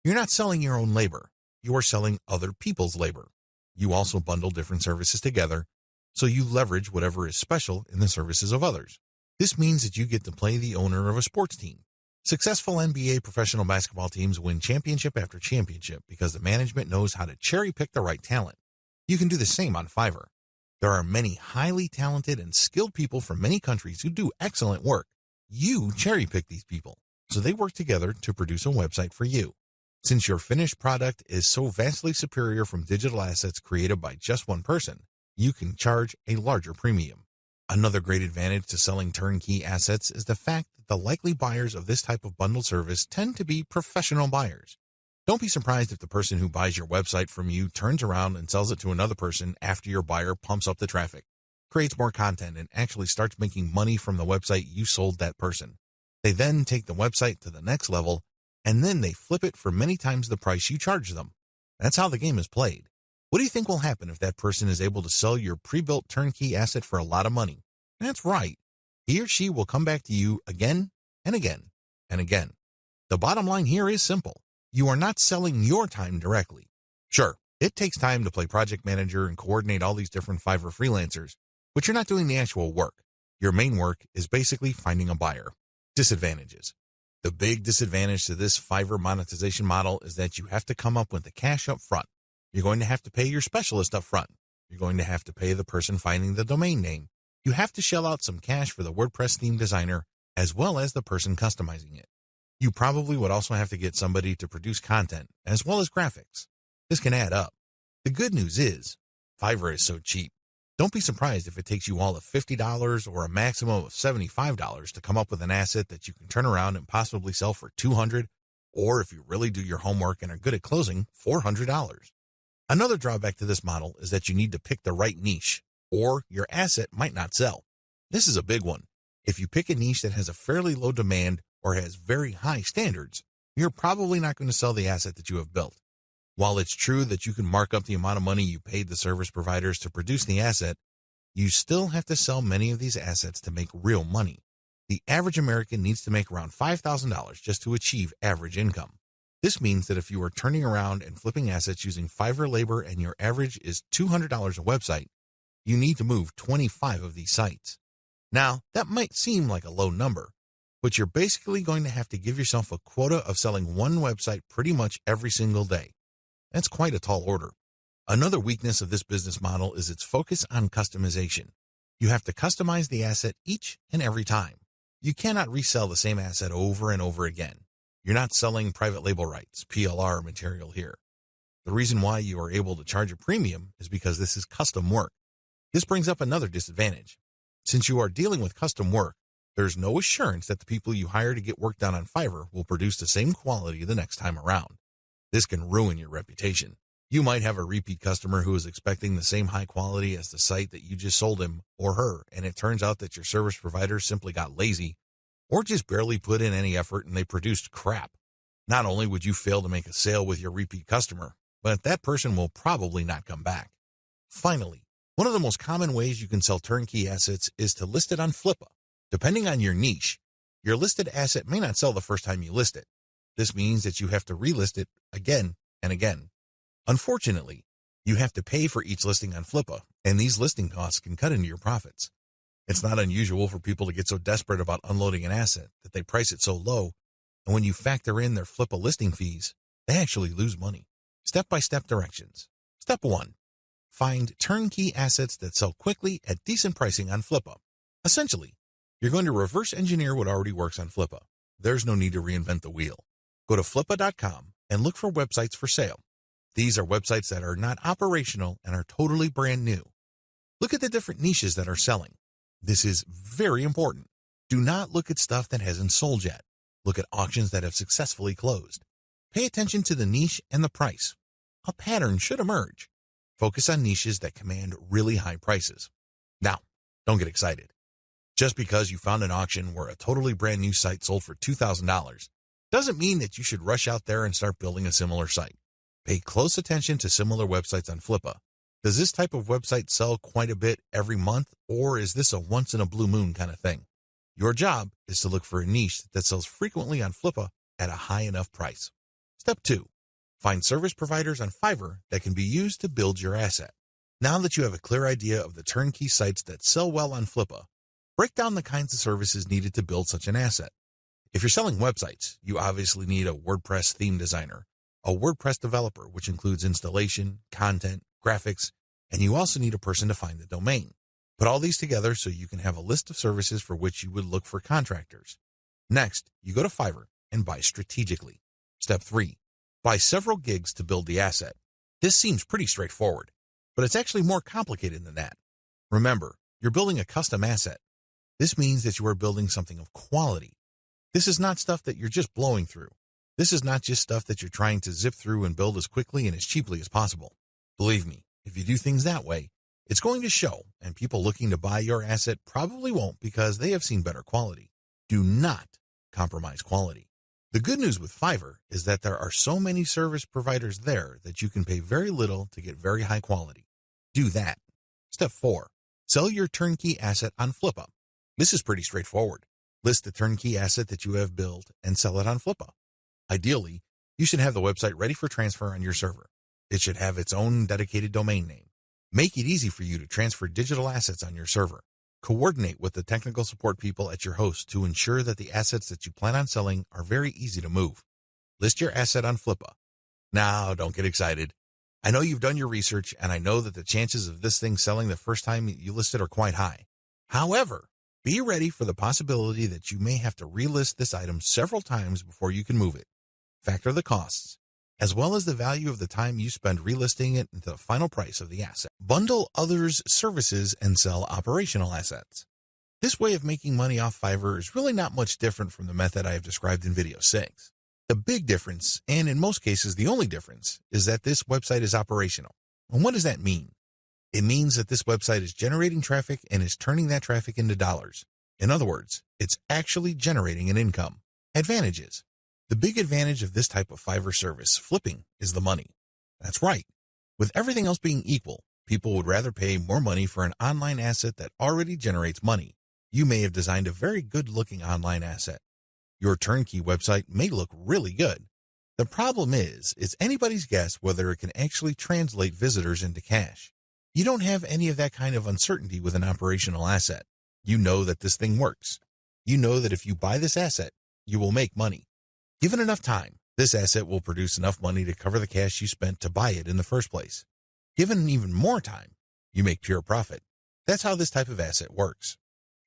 You're not selling your own labor. You are selling other people's labor. You also bundle different services together, so you leverage whatever is special in the services of others. This means that you get to play the owner of a sports team. Successful NBA professional basketball teams win championship after championship because the management knows how to cherry-pick the right talent. You can do the same on Fiverr. There are many highly talented and skilled people from many countries who do excellent work. You cherry-pick these people, so they work together to produce a website for you. Since your finished product is so vastly superior from digital assets created by just one person, you can charge a larger premium. Another great advantage to selling turnkey assets is the fact that the likely buyers of this type of bundle service tend to be professional buyers. Don't be surprised if the person who buys your website from you turns around and sells it to another person after your buyer pumps up the traffic, creates more content, and actually starts making money from the website you sold that person. They then take the website to the next level, and then they flip it for many times the price you charge them. That's how the game is played. What do you think will happen if that person is able to sell your pre-built turnkey asset for a lot of money? That's right. He or she will come back to you again and again and again. The bottom line here is simple. You are not selling your time directly. Sure, it takes time to play project manager and coordinate all these different Fiverr freelancers, but you're not doing the actual work. Your main work is basically finding a buyer. Disadvantages. The big disadvantage to this Fiverr monetization model is that you have to come up with the cash up front. You're going to have to pay your specialist up front. You're going to have to pay the person finding the domain name. You have to shell out some cash for the WordPress theme designer as well as the person customizing it. You probably would also have to get somebody to produce content as well as graphics. This can add up. The good news is, Fiverr is so cheap. Don't be surprised if it takes you all of $50 or a maximum of $75 to come up with an asset that you can turn around and possibly sell for $200, or if you really do your homework and are good at closing, $400. Another drawback to this model is that you need to pick the right niche, or your asset might not sell. This is a big one. If you pick a niche that has a fairly low demand or has very high standards, you're probably not going to sell the asset that you have built. While it's true that you can mark up the amount of money you paid the service providers to produce the asset, you still have to sell many of these assets to make real money. The average American needs to make around $5,000 just to achieve average income. This means that if you are turning around and flipping assets using Fiverr labor and your average is $200 a website, you need to move 25 of these sites. Now, that might seem like a low number, but you're basically going to have to give yourself a quota of selling one website pretty much every single day. That's quite a tall order. Another weakness of this business model is its focus on customization. You have to customize the asset each and every time. You cannot resell the same asset over and over again. You're not selling private label rights, PLR material here. The reason why you are able to charge a premium is because this is custom work. This brings up another disadvantage. Since you are dealing with custom work, there's no assurance that the people you hire to get work done on Fiverr will produce the same quality the next time around. This can ruin your reputation. You might have a repeat customer who is expecting the same high quality as the site that you just sold him or her, and it turns out that your service provider simply got lazy or just barely put in any effort and they produced crap. Not only would you fail to make a sale with your repeat customer, but that person will probably not come back. Finally, one of the most common ways you can sell turnkey assets is to list it on Flippa. Depending on your niche, your listed asset may not sell the first time you list it. This means that you have to relist it again and again. Unfortunately, you have to pay for each listing on Flippa, and these listing costs can cut into your profits. It's not unusual for people to get so desperate about unloading an asset that they price it so low, and when you factor in their Flippa listing fees, they actually lose money. Step-by-step directions. Step 1. Find turnkey assets that sell quickly at decent pricing on Flippa. Essentially, you're going to reverse engineer what already works on Flippa. There's no need to reinvent the wheel. Go to flippa.com and look for websites for sale. These are websites that are not operational and are totally brand new. Look at the different niches that are selling. This is very important. Do not look at stuff that hasn't sold yet. Look at auctions that have successfully closed. Pay attention to the niche and the price. A pattern should emerge. Focus on niches that command really high prices. Now, don't get excited. Just because you found an auction where a totally brand new site sold for $2,000 doesn't mean that you should rush out there and start building a similar site. Pay close attention to similar websites on Flippa. Does this type of website sell quite a bit every month, or is this a once-in-a-blue moon kind of thing? Your job is to look for a niche that sells frequently on Flippa at a high enough price. Step 2. Find service providers on Fiverr that can be used to build your asset. Now that you have a clear idea of the turnkey sites that sell well on Flippa, break down the kinds of services needed to build such an asset. If you're selling websites, you obviously need a WordPress theme designer, a WordPress developer, which includes installation, content, graphics, and you also need a person to find the domain. Put all these together so you can have a list of services for which you would look for contractors. Next, you go to Fiverr and buy strategically. Step 3. Buy several gigs to build the asset. This seems pretty straightforward, but it's actually more complicated than that. Remember, you're building a custom asset. This means that you are building something of quality. This is not stuff that you're just blowing through. This is not just stuff that you're trying to zip through and build as quickly and as cheaply as possible. Believe me, if you do things that way, it's going to show, and people looking to buy your asset probably won't because they have seen better quality. Do not compromise quality. The good news with Fiverr is that there are so many service providers there that you can pay very little to get very high quality. Do that. Step 4. Sell your turnkey asset on Flippa. This is pretty straightforward. List the turnkey asset that you have built and sell it on Flippa. Ideally, you should have the website ready for transfer on your server. It should have its own dedicated domain name. Make it easy for you to transfer digital assets on your server. Coordinate with the technical support people at your host to ensure that the assets that you plan on selling are very easy to move. List your asset on Flippa. Now, don't get excited. I know you've done your research, and I know that the chances of this thing selling the first time you list it are quite high. However, be ready for the possibility that you may have to relist this item several times before you can move it. Factor the costs, as well as the value of the time you spend relisting it into the final price of the asset. Bundle others' services and sell operational assets. This way of making money off Fiverr is really not much different from the method I have described in video 6. The big difference, and in most cases the only difference, is that this website is operational. And what does that mean? It means that this website is generating traffic and is turning that traffic into dollars. In other words, it's actually generating an income. Advantages. The big advantage of this type of Fiverr service, flipping, is the money. That's right. With everything else being equal, people would rather pay more money for an online asset that already generates money. You may have designed a very good-looking online asset. Your turnkey website may look really good. The problem is, it's anybody's guess whether it can actually translate visitors into cash. You don't have any of that kind of uncertainty with an operational asset. You know that this thing works. You know that if you buy this asset, you will make money. Given enough time, this asset will produce enough money to cover the cash you spent to buy it in the first place. Given even more time, you make pure profit. That's how this type of asset works.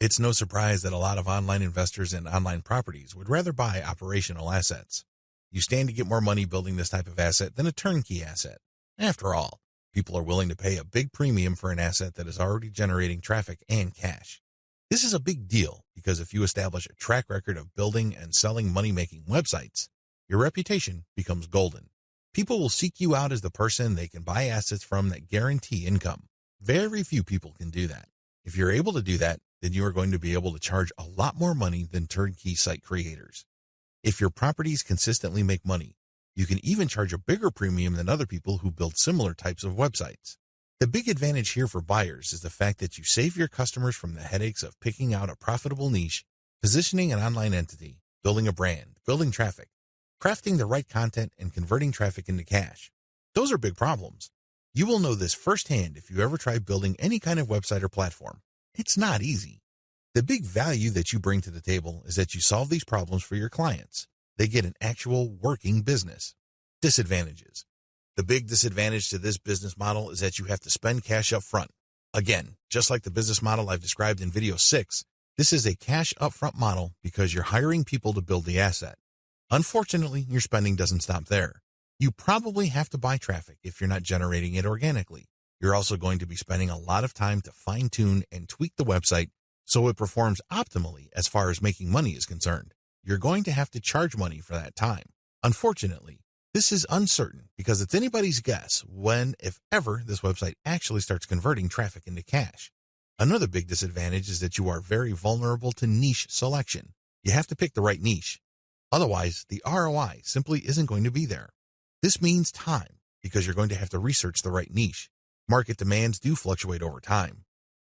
It's no surprise that a lot of online investors in online properties would rather buy operational assets. You stand to get more money building this type of asset than a turnkey asset. After all, people are willing to pay a big premium for an asset that is already generating traffic and cash. This is a big deal because if you establish a track record of building and selling money-making websites, your reputation becomes golden. People will seek you out as the person they can buy assets from that guarantee income. Very few people can do that. If you're able to do that, then you are going to be able to charge a lot more money than turnkey site creators. If your properties consistently make money, you can even charge a bigger premium than other people who build similar types of websites. The big advantage here for buyers is the fact that you save your customers from the headaches of picking out a profitable niche, positioning an online entity, building a brand, building traffic, crafting the right content, and converting traffic into cash. Those are big problems. You will know this firsthand if you ever try building any kind of website or platform. It's not easy. The big value that you bring to the table is that you solve these problems for your clients. They get an actual working business. Disadvantages. The big disadvantage to this business model is that you have to spend cash up front. Again, just like the business model I've described in video 6, this is a cash upfront model because you're hiring people to build the asset. Unfortunately, your spending doesn't stop there. You probably have to buy traffic if you're not generating it organically. You're also going to be spending a lot of time to fine-tune and tweak the website so it performs optimally as far as making money is concerned. You're going to have to charge money for that time. Unfortunately, this is uncertain because it's anybody's guess when, if ever, this website actually starts converting traffic into cash. Another big disadvantage is that you are very vulnerable to niche selection. You have to pick the right niche. Otherwise, the ROI simply isn't going to be there. This means time because you're going to have to research the right niche. Market demands do fluctuate over time.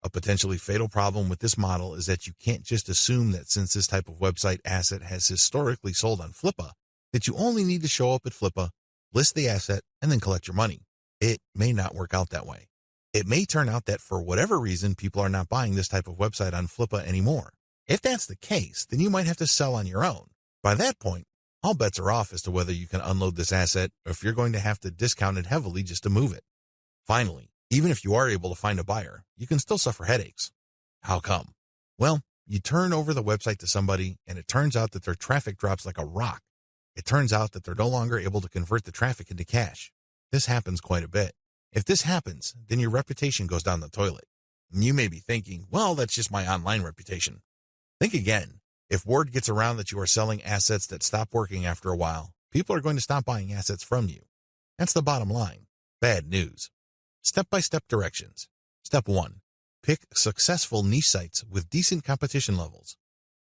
A potentially fatal problem with this model is that you can't just assume that since this type of website asset has historically sold on Flippa, that you only need to show up at Flippa, list the asset, and then collect your money. It may not work out that way. It may turn out that for whatever reason, people are not buying this type of website on Flippa anymore. If that's the case, then you might have to sell on your own. By that point, all bets are off as to whether you can unload this asset or if you're going to have to discount it heavily just to move it. Finally, even if you are able to find a buyer, you can still suffer headaches. How come? Well, you turn over the website to somebody and it turns out that their traffic drops like a rock. It turns out that they're no longer able to convert the traffic into cash. This happens quite a bit. If this happens, then your reputation goes down the toilet. And you may be thinking, well, that's just my online reputation. Think again. If word gets around that you are selling assets that stop working after a while, people are going to stop buying assets from you. That's the bottom line. Bad news. Step-by-step directions. Step 1. Pick successful niche sites with decent competition levels.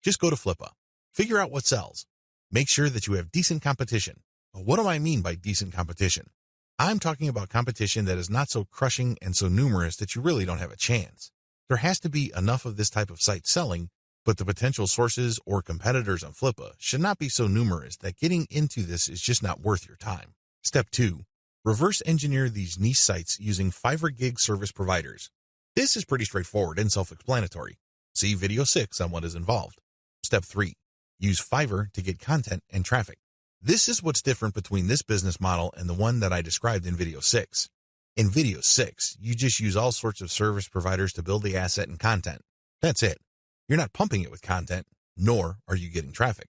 Just go to Flippa. Figure out what sells. Make sure that you have decent competition. What do I mean by decent competition? I'm talking about competition that is not so crushing and so numerous that you really don't have a chance. There has to be enough of this type of site selling, but the potential sources or competitors on Flippa should not be so numerous that getting into this is just not worth your time. Step 2. Reverse engineer these niche sites using Fiverr gig service providers. This is pretty straightforward and self-explanatory. See video 6 on what is involved. Step 3. Use Fiverr to get content and traffic. This is what's different between this business model and the one that I described in video 6. In video 6, you just use all sorts of service providers to build the asset and content. That's it. You're not pumping it with content, nor are you getting traffic.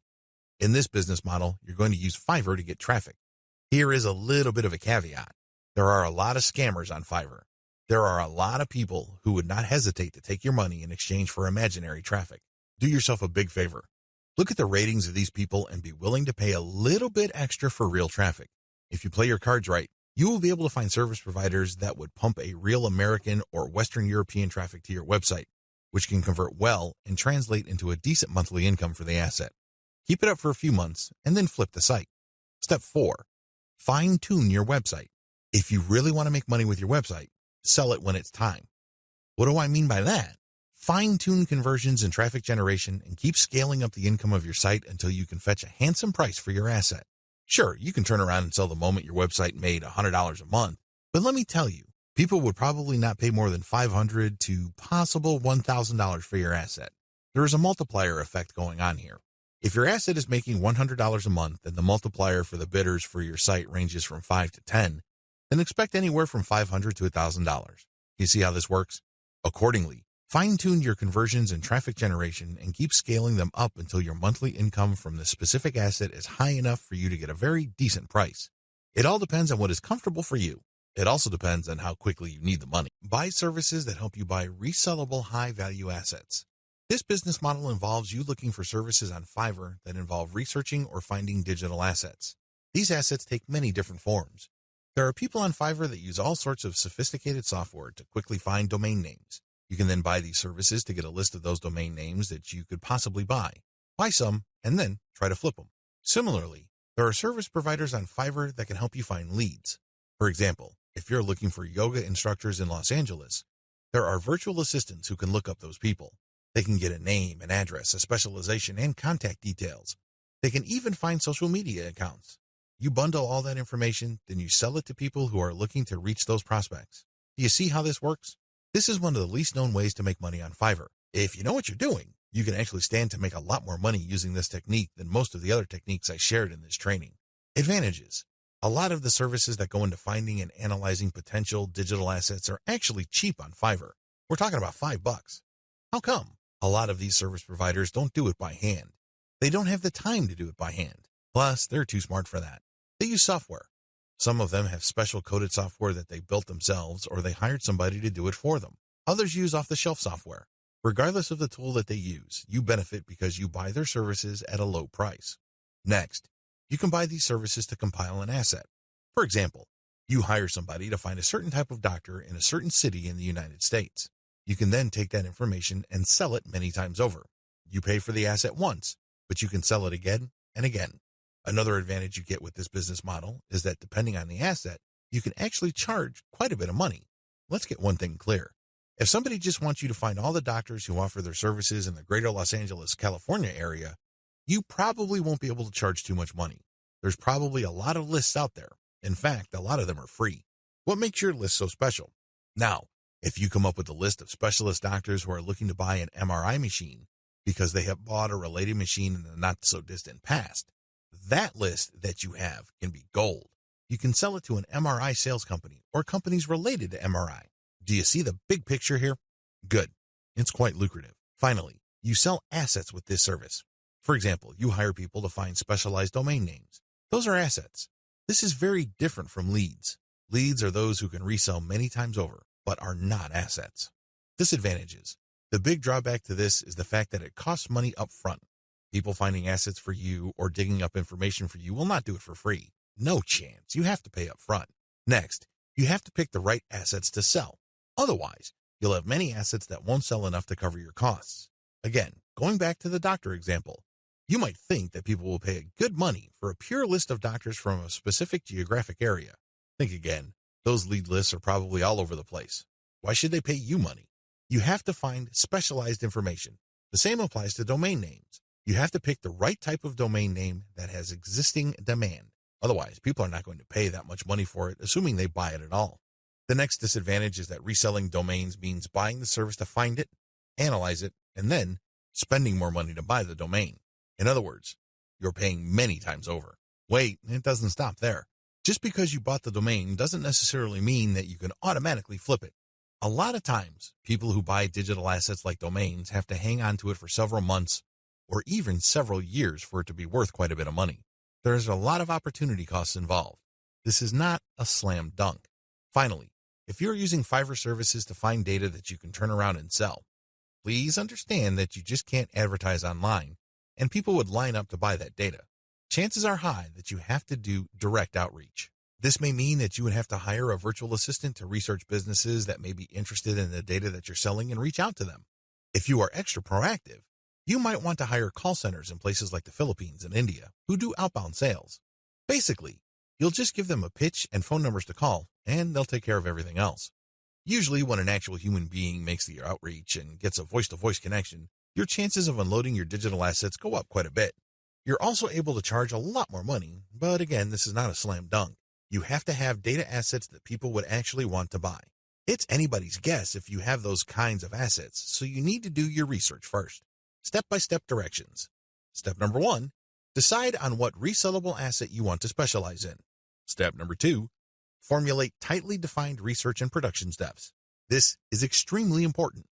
In this business model, you're going to use Fiverr to get traffic. Here is a little bit of a caveat. There are a lot of scammers on Fiverr. There are a lot of people who would not hesitate to take your money in exchange for imaginary traffic. Do yourself a big favor. Look at the ratings of these people and be willing to pay a little bit extra for real traffic. If you play your cards right, you will be able to find service providers that would pump a real American or Western European traffic to your website, which can convert well and translate into a decent monthly income for the asset. Keep it up for a few months and then flip the site. Step 4. Fine-tune your website. If you really want to make money with your website, sell it when it's time. What do I mean by that? Fine-tune conversions and traffic generation and keep scaling up the income of your site until you can fetch a handsome price for your asset. Sure, you can turn around and sell the moment your website made $100 a month, but let me tell you, people would probably not pay more than $500 to possible $1,000 for your asset. There is a multiplier effect going on here. If your asset is making $100 a month and the multiplier for the bidders for your site ranges from 5 to 10, then expect anywhere from $500 to $1,000. You see how this works? Accordingly, fine-tune your conversions and traffic generation and keep scaling them up until your monthly income from the specific asset is high enough for you to get a very decent price. It all depends on what is comfortable for you. It also depends on how quickly you need the money. Buy services that help you buy resellable high-value assets. This business model involves you looking for services on Fiverr that involve researching or finding digital assets. These assets take many different forms. There are people on Fiverr that use all sorts of sophisticated software to quickly find domain names. You can then buy these services to get a list of those domain names that you could possibly buy. Buy some, and then try to flip them. Similarly, there are service providers on Fiverr that can help you find leads. For example, if you're looking for yoga instructors in Los Angeles, there are virtual assistants who can look up those people. They can get a name, an address, a specialization, and contact details. They can even find social media accounts. You bundle all that information, then you sell it to people who are looking to reach those prospects. Do you see how this works? This is one of the least known ways to make money on Fiverr. If you know what you're doing, you can actually stand to make a lot more money using this technique than most of the other techniques I shared in this training. Advantages. A lot of the services that go into finding and analyzing potential digital assets are actually cheap on Fiverr. We're talking about $5. How come? A lot of these service providers don't do it by hand. They don't have the time to do it by hand. Plus, they're too smart for that. They use software. Some of them have special coded software that they built themselves or they hired somebody to do it for them. Others use off-the-shelf software. Regardless of the tool that they use, you benefit because you buy their services at a low price. Next, you can buy these services to compile an asset. For example, you hire somebody to find a certain type of doctor in a certain city in the United States. You can then take that information and sell it many times over. You pay for the asset once, but you can sell it again and again. Another advantage you get with this business model is that depending on the asset, you can actually charge quite a bit of money. Let's get one thing clear. If somebody just wants you to find all the doctors who offer their services in the greater Los Angeles, California area, you probably won't be able to charge too much money. There's probably a lot of lists out there. In fact, a lot of them are free. What makes your list so special? Now, if you come up with a list of specialist doctors who are looking to buy an MRI machine because they have bought a related machine in the not-so-distant past, that list that you have can be gold. You can sell it to an MRI sales company or companies related to MRI. Do you see the big picture here? Good. It's quite lucrative. Finally, you sell assets with this service. For example, you hire people to find specialized domain names. Those are assets. This is very different from leads. Leads are those who can resell many times over, but are not assets. Disadvantages. The big drawback to this is the fact that it costs money up front. People finding assets for you or digging up information for you will not do it for free. No chance. You have to pay up front. Next, you have to pick the right assets to sell. Otherwise, you'll have many assets that won't sell enough to cover your costs. Again, going back to the doctor example, you might think that people will pay good money for a pure list of doctors from a specific geographic area. Think again. Those lead lists are probably all over the place. Why should they pay you money? You have to find specialized information. The same applies to domain names. You have to pick the right type of domain name that has existing demand. Otherwise, people are not going to pay that much money for it, assuming they buy it at all. The next disadvantage is that reselling domains means buying the service to find it, analyze it, and then spending more money to buy the domain. In other words, you're paying many times over. Wait, it doesn't stop there. Just because you bought the domain doesn't necessarily mean that you can automatically flip it. A lot of times, people who buy digital assets like domains have to hang on to it for several months or even several years for it to be worth quite a bit of money. There's a lot of opportunity costs involved. This is not a slam dunk. Finally, if you're using Fiverr services to find data that you can turn around and sell, please understand that you just can't advertise online and people would line up to buy that data. Chances are high that you have to do direct outreach. This may mean that you would have to hire a virtual assistant to research businesses that may be interested in the data that you're selling and reach out to them. If you are extra proactive, you might want to hire call centers in places like the Philippines and India who do outbound sales. Basically, you'll just give them a pitch and phone numbers to call, and they'll take care of everything else. Usually when an actual human being makes the outreach and gets a voice-to-voice connection, your chances of unloading your digital assets go up quite a bit. You're also able to charge a lot more money, but again, this is not a slam dunk. You have to have data assets that people would actually want to buy. It's anybody's guess if you have those kinds of assets, so you need to do your research first. Step-by-step directions. Step number 1, decide on what resellable asset you want to specialize in. Step number 2, formulate tightly defined research and production steps. This is extremely important.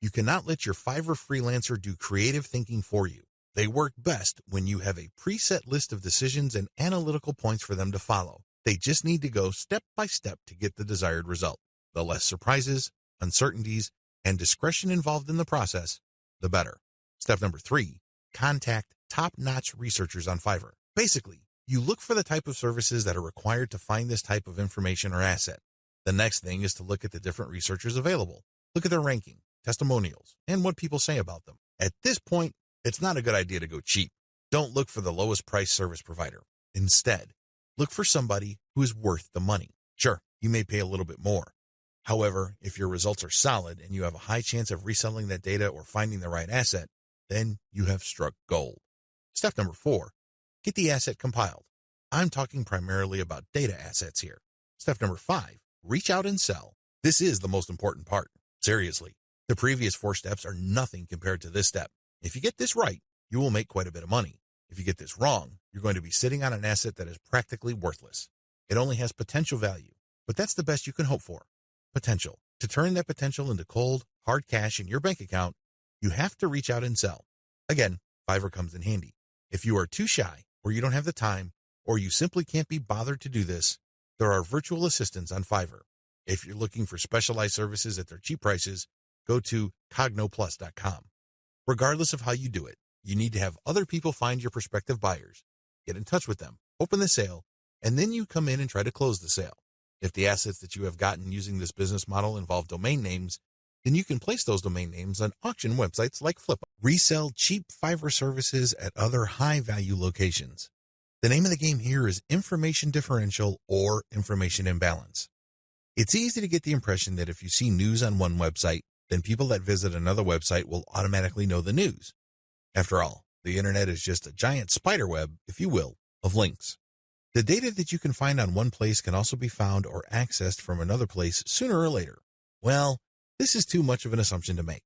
You cannot let your Fiverr freelancer do creative thinking for you. They work best when you have a preset list of decisions and analytical points for them to follow. They just need to go step by step to get the desired result. The less surprises, uncertainties, and discretion involved in the process, the better. Step number 3, contact top-notch researchers on Fiverr. Basically, you look for the type of services that are required to find this type of information or asset. The next thing is to look at the different researchers available. Look at their ranking, testimonials, and what people say about them. At this point, it's not a good idea to go cheap. Don't look for the lowest price service provider. Instead, look for somebody who is worth the money. Sure, you may pay a little bit more. However, if your results are solid and you have a high chance of reselling that data or finding the right asset, then you have struck gold. Step number 4, get the asset compiled. I'm talking primarily about data assets here. Step number 5, reach out and sell. This is the most important part. Seriously, the previous 4 steps are nothing compared to this step. If you get this right, you will make quite a bit of money. If you get this wrong, you're going to be sitting on an asset that is practically worthless. It only has potential value, but that's the best you can hope for. Potential. To turn that potential into cold, hard cash in your bank account, you have to reach out and sell. Again, Fiverr comes in handy. If you are too shy, or you don't have the time, or you simply can't be bothered to do this, there are virtual assistants on Fiverr. If you're looking for specialized services at their cheap prices, go to cognoplus.com. Regardless of how you do it, you need to have other people find your prospective buyers, get in touch with them, open the sale, and then you come in and try to close the sale. If the assets that you have gotten using this business model involve domain names, then you can place those domain names on auction websites like Flippa. Resell cheap Fiverr services at other high-value locations. The name of the game here is information differential or information imbalance. It's easy to get the impression that if you see news on one website, then people that visit another website will automatically know the news. After all, the internet is just a giant spider web, if you will, of links. The data that you can find on one place can also be found or accessed from another place sooner or later. Well, this is too much of an assumption to make.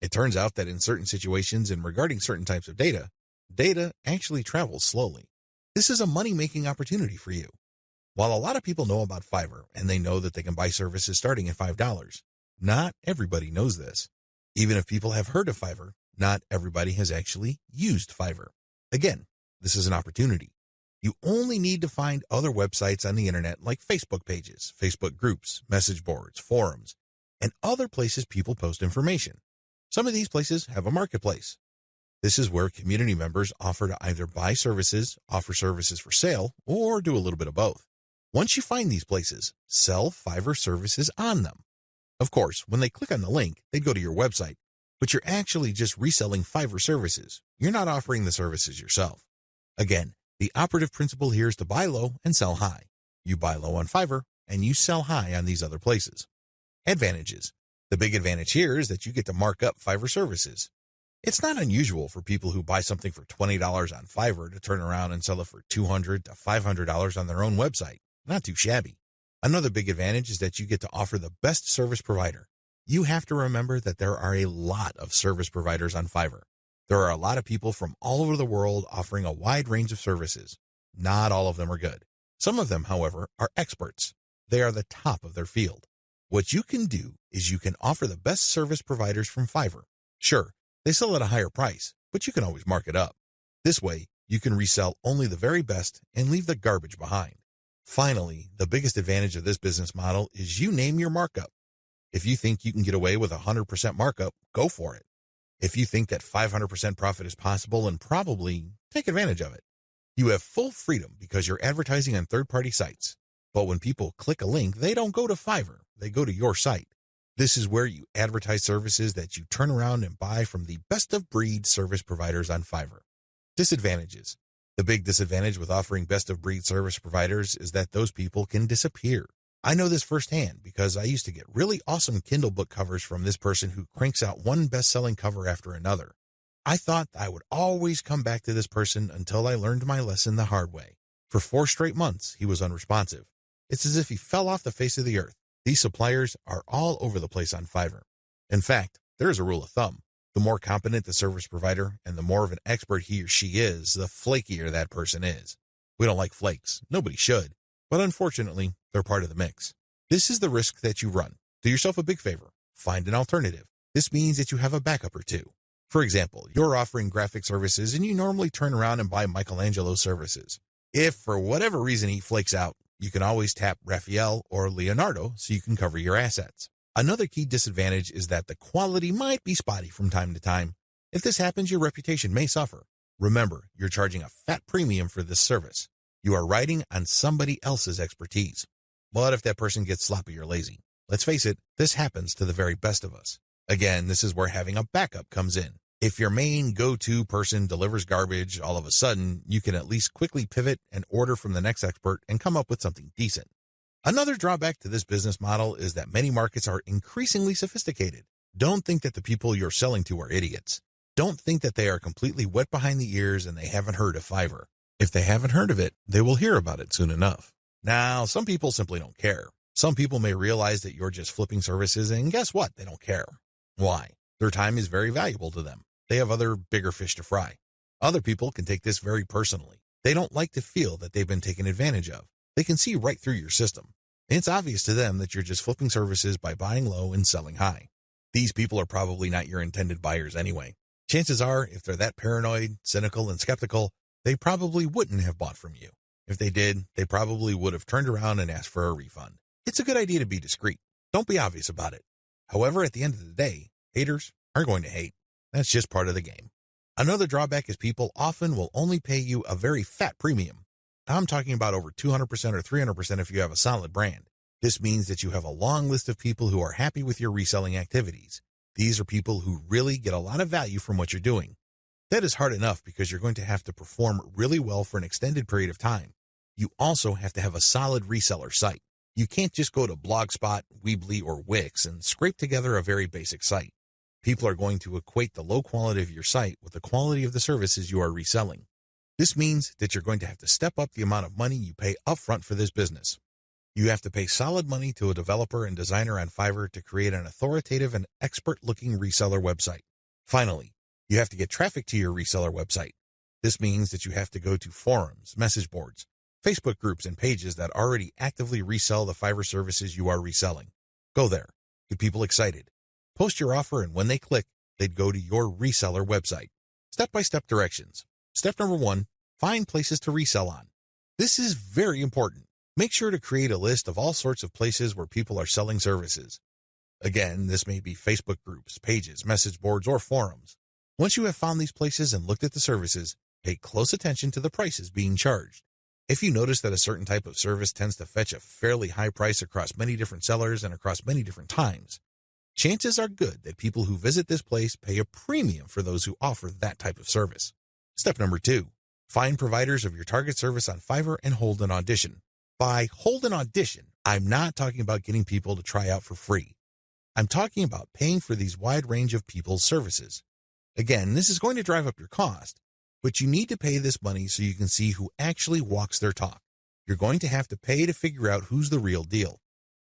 It turns out that in certain situations and regarding certain types of data actually travels slowly. This is a money-making opportunity for you. While a lot of people know about Fiverr and they know that they can buy services starting at $5, not everybody knows this. Even if people have heard of Fiverr, not everybody has actually used Fiverr. Again, this is an opportunity. You only need to find other websites on the internet like Facebook pages, Facebook groups, message boards, forums, and other places people post information. Some of these places have a marketplace. This is where community members offer to either buy services, offer services for sale, or do a little bit of both. Once you find these places, sell Fiverr services on them. Of course, when they click on the link, they go to your website, but you're actually just reselling Fiverr services. You're not offering the services yourself. Again, the operative principle here is to buy low and sell high. You buy low on Fiverr, and you sell high on these other places. Advantages. The big advantage here is that you get to mark up Fiverr services. It's not unusual for people who buy something for $20 on Fiverr to turn around and sell it for $200 to $500 on their own website. Not too shabby. Another big advantage is that you get to offer the best service provider. You have to remember that there are a lot of service providers on Fiverr. There are a lot of people from all over the world offering a wide range of services. Not all of them are good. Some of them, however, are experts. They are the top of their field. What you can do is you can offer the best service providers from Fiverr. Sure, they sell at a higher price, but you can always mark it up. This way, you can resell only the very best and leave the garbage behind. Finally, the biggest advantage of this business model is you name your markup. If you think you can get away with 100% markup, go for it. If you think that 500% profit is possible, and probably take advantage of it. You have full freedom because you're advertising on third-party sites. But when people click a link, they don't go to Fiverr, they go to your site. This is where you advertise services that you turn around and buy from the best-of-breed service providers on Fiverr. Disadvantages. The big disadvantage with offering best-of-breed service providers is that those people can disappear. I know this firsthand because I used to get really awesome Kindle book covers from this person who cranks out one best-selling cover after another. I thought I would always come back to this person until I learned my lesson the hard way. For 4 straight months, he was unresponsive. It's as if he fell off the face of the earth. These suppliers are all over the place on Fiverr. In fact, there is a rule of thumb. The more competent the service provider and the more of an expert he or she is, the flakier that person is. We don't like flakes. Nobody should. But unfortunately, they're part of the mix. This is the risk that you run. Do yourself a big favor. Find an alternative. This means that you have a backup or two. For example, you're offering graphic services and you normally turn around and buy Michelangelo's services. If for whatever reason he flakes out, you can always tap Raphael or Leonardo so you can cover your assets. Another key disadvantage is that the quality might be spotty from time to time. If this happens, your reputation may suffer. Remember, you're charging a fat premium for this service. You are riding on somebody else's expertise. What if that person gets sloppy or lazy? Let's face it, this happens to the very best of us. Again, this is where having a backup comes in. If your main go-to person delivers garbage, all of a sudden, you can at least quickly pivot and order from the next expert and come up with something decent. Another drawback to this business model is that many markets are increasingly sophisticated. Don't think that the people you're selling to are idiots. Don't think that they are completely wet behind the ears and they haven't heard of Fiverr. If they haven't heard of it, they will hear about it soon enough. Now, some people simply don't care. Some people may realize that you're just flipping services, and guess what? They don't care. Why? Their time is very valuable to them. They have other bigger fish to fry. Other people can take this very personally. They don't like to feel that they've been taken advantage of. They can see right through your system. It's obvious to them that you're just flipping services by buying low and selling high. These people are probably not your intended buyers anyway. Chances are, if they're that paranoid, cynical, and skeptical, they probably wouldn't have bought from you. If they did, they probably would have turned around and asked for a refund. It's a good idea to be discreet. Don't be obvious about it. However, at the end of the day, haters are going to hate. That's just part of the game. Another drawback is people often will only pay you a very fat premium. I'm talking about over 200% or 300% if you have a solid brand. This means that you have a long list of people who are happy with your reselling activities. These are people who really get a lot of value from what you're doing. That is hard enough because you're going to have to perform really well for an extended period of time. You also have to have a solid reseller site. You can't just go to Blogspot, Weebly, or Wix and scrape together a very basic site. People are going to equate the low quality of your site with the quality of the services you are reselling. This means that you're going to have to step up the amount of money you pay upfront for this business. You have to pay solid money to a developer and designer on Fiverr to create an authoritative and expert-looking reseller website. Finally, you have to get traffic to your reseller website. This means that you have to go to forums, message boards, Facebook groups, and pages that already actively resell the Fiverr services you are reselling. Go there. Get people excited. Post your offer, and when they click, they'd go to your reseller website. Step-by-step directions. Step number 1, find places to resell on. This is very important. Make sure to create a list of all sorts of places where people are selling services. Again, this may be Facebook groups, pages, message boards, or forums. Once you have found these places and looked at the services, pay close attention to the prices being charged. If you notice that a certain type of service tends to fetch a fairly high price across many different sellers and across many different times, chances are good that people who visit this place pay a premium for those who offer that type of service. Step number 2, find providers of your target service on Fiverr and hold an audition. By hold an audition, I'm not talking about getting people to try out for free. I'm talking about paying for these wide range of people's services. Again, this is going to drive up your cost, but you need to pay this money so you can see who actually walks their talk. You're going to have to pay to figure out who's the real deal.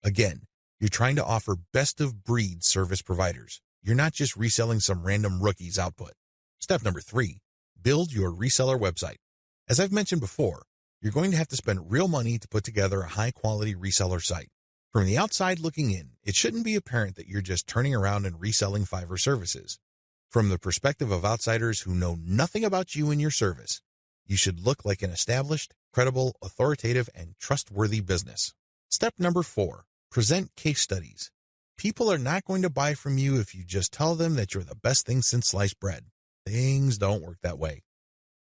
Again, you're trying to offer best-of-breed service providers. You're not just reselling some random rookie's output. Step number 3, build your reseller website. As I've mentioned before, you're going to have to spend real money to put together a high-quality reseller site. From the outside looking in, it shouldn't be apparent that you're just turning around and reselling Fiverr services. From the perspective of outsiders who know nothing about you and your service, you should look like an established, credible, authoritative, and trustworthy business. Step number 4, present case studies. People are not going to buy from you if you just tell them that you're the best thing since sliced bread. Things don't work that way.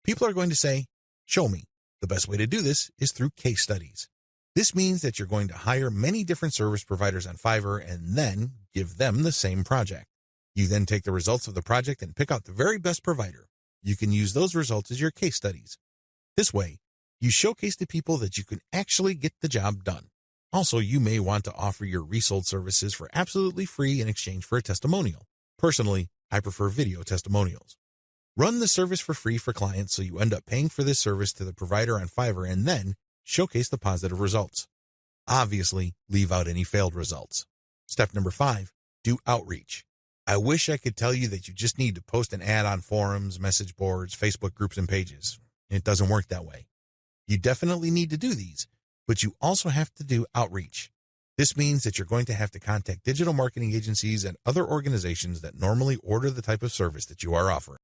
People are going to say, show me. The best way to do this is through case studies. This means that you're going to hire many different service providers on Fiverr and then give them the same project. You then take the results of the project and pick out the very best provider. You can use those results as your case studies. This way, you showcase to people that you can actually get the job done. Also, you may want to offer your resold services for absolutely free in exchange for a testimonial. Personally, I prefer video testimonials. Run the service for free for clients so you end up paying for this service to the provider on Fiverr and then showcase the positive results. Obviously, leave out any failed results. Step number 5, do outreach. I wish I could tell you that you just need to post an ad on forums, message boards, Facebook groups, and pages. It doesn't work that way. You definitely need to do these, but you also have to do outreach. This means that you're going to have to contact digital marketing agencies and other organizations that normally order the type of service that you are offering.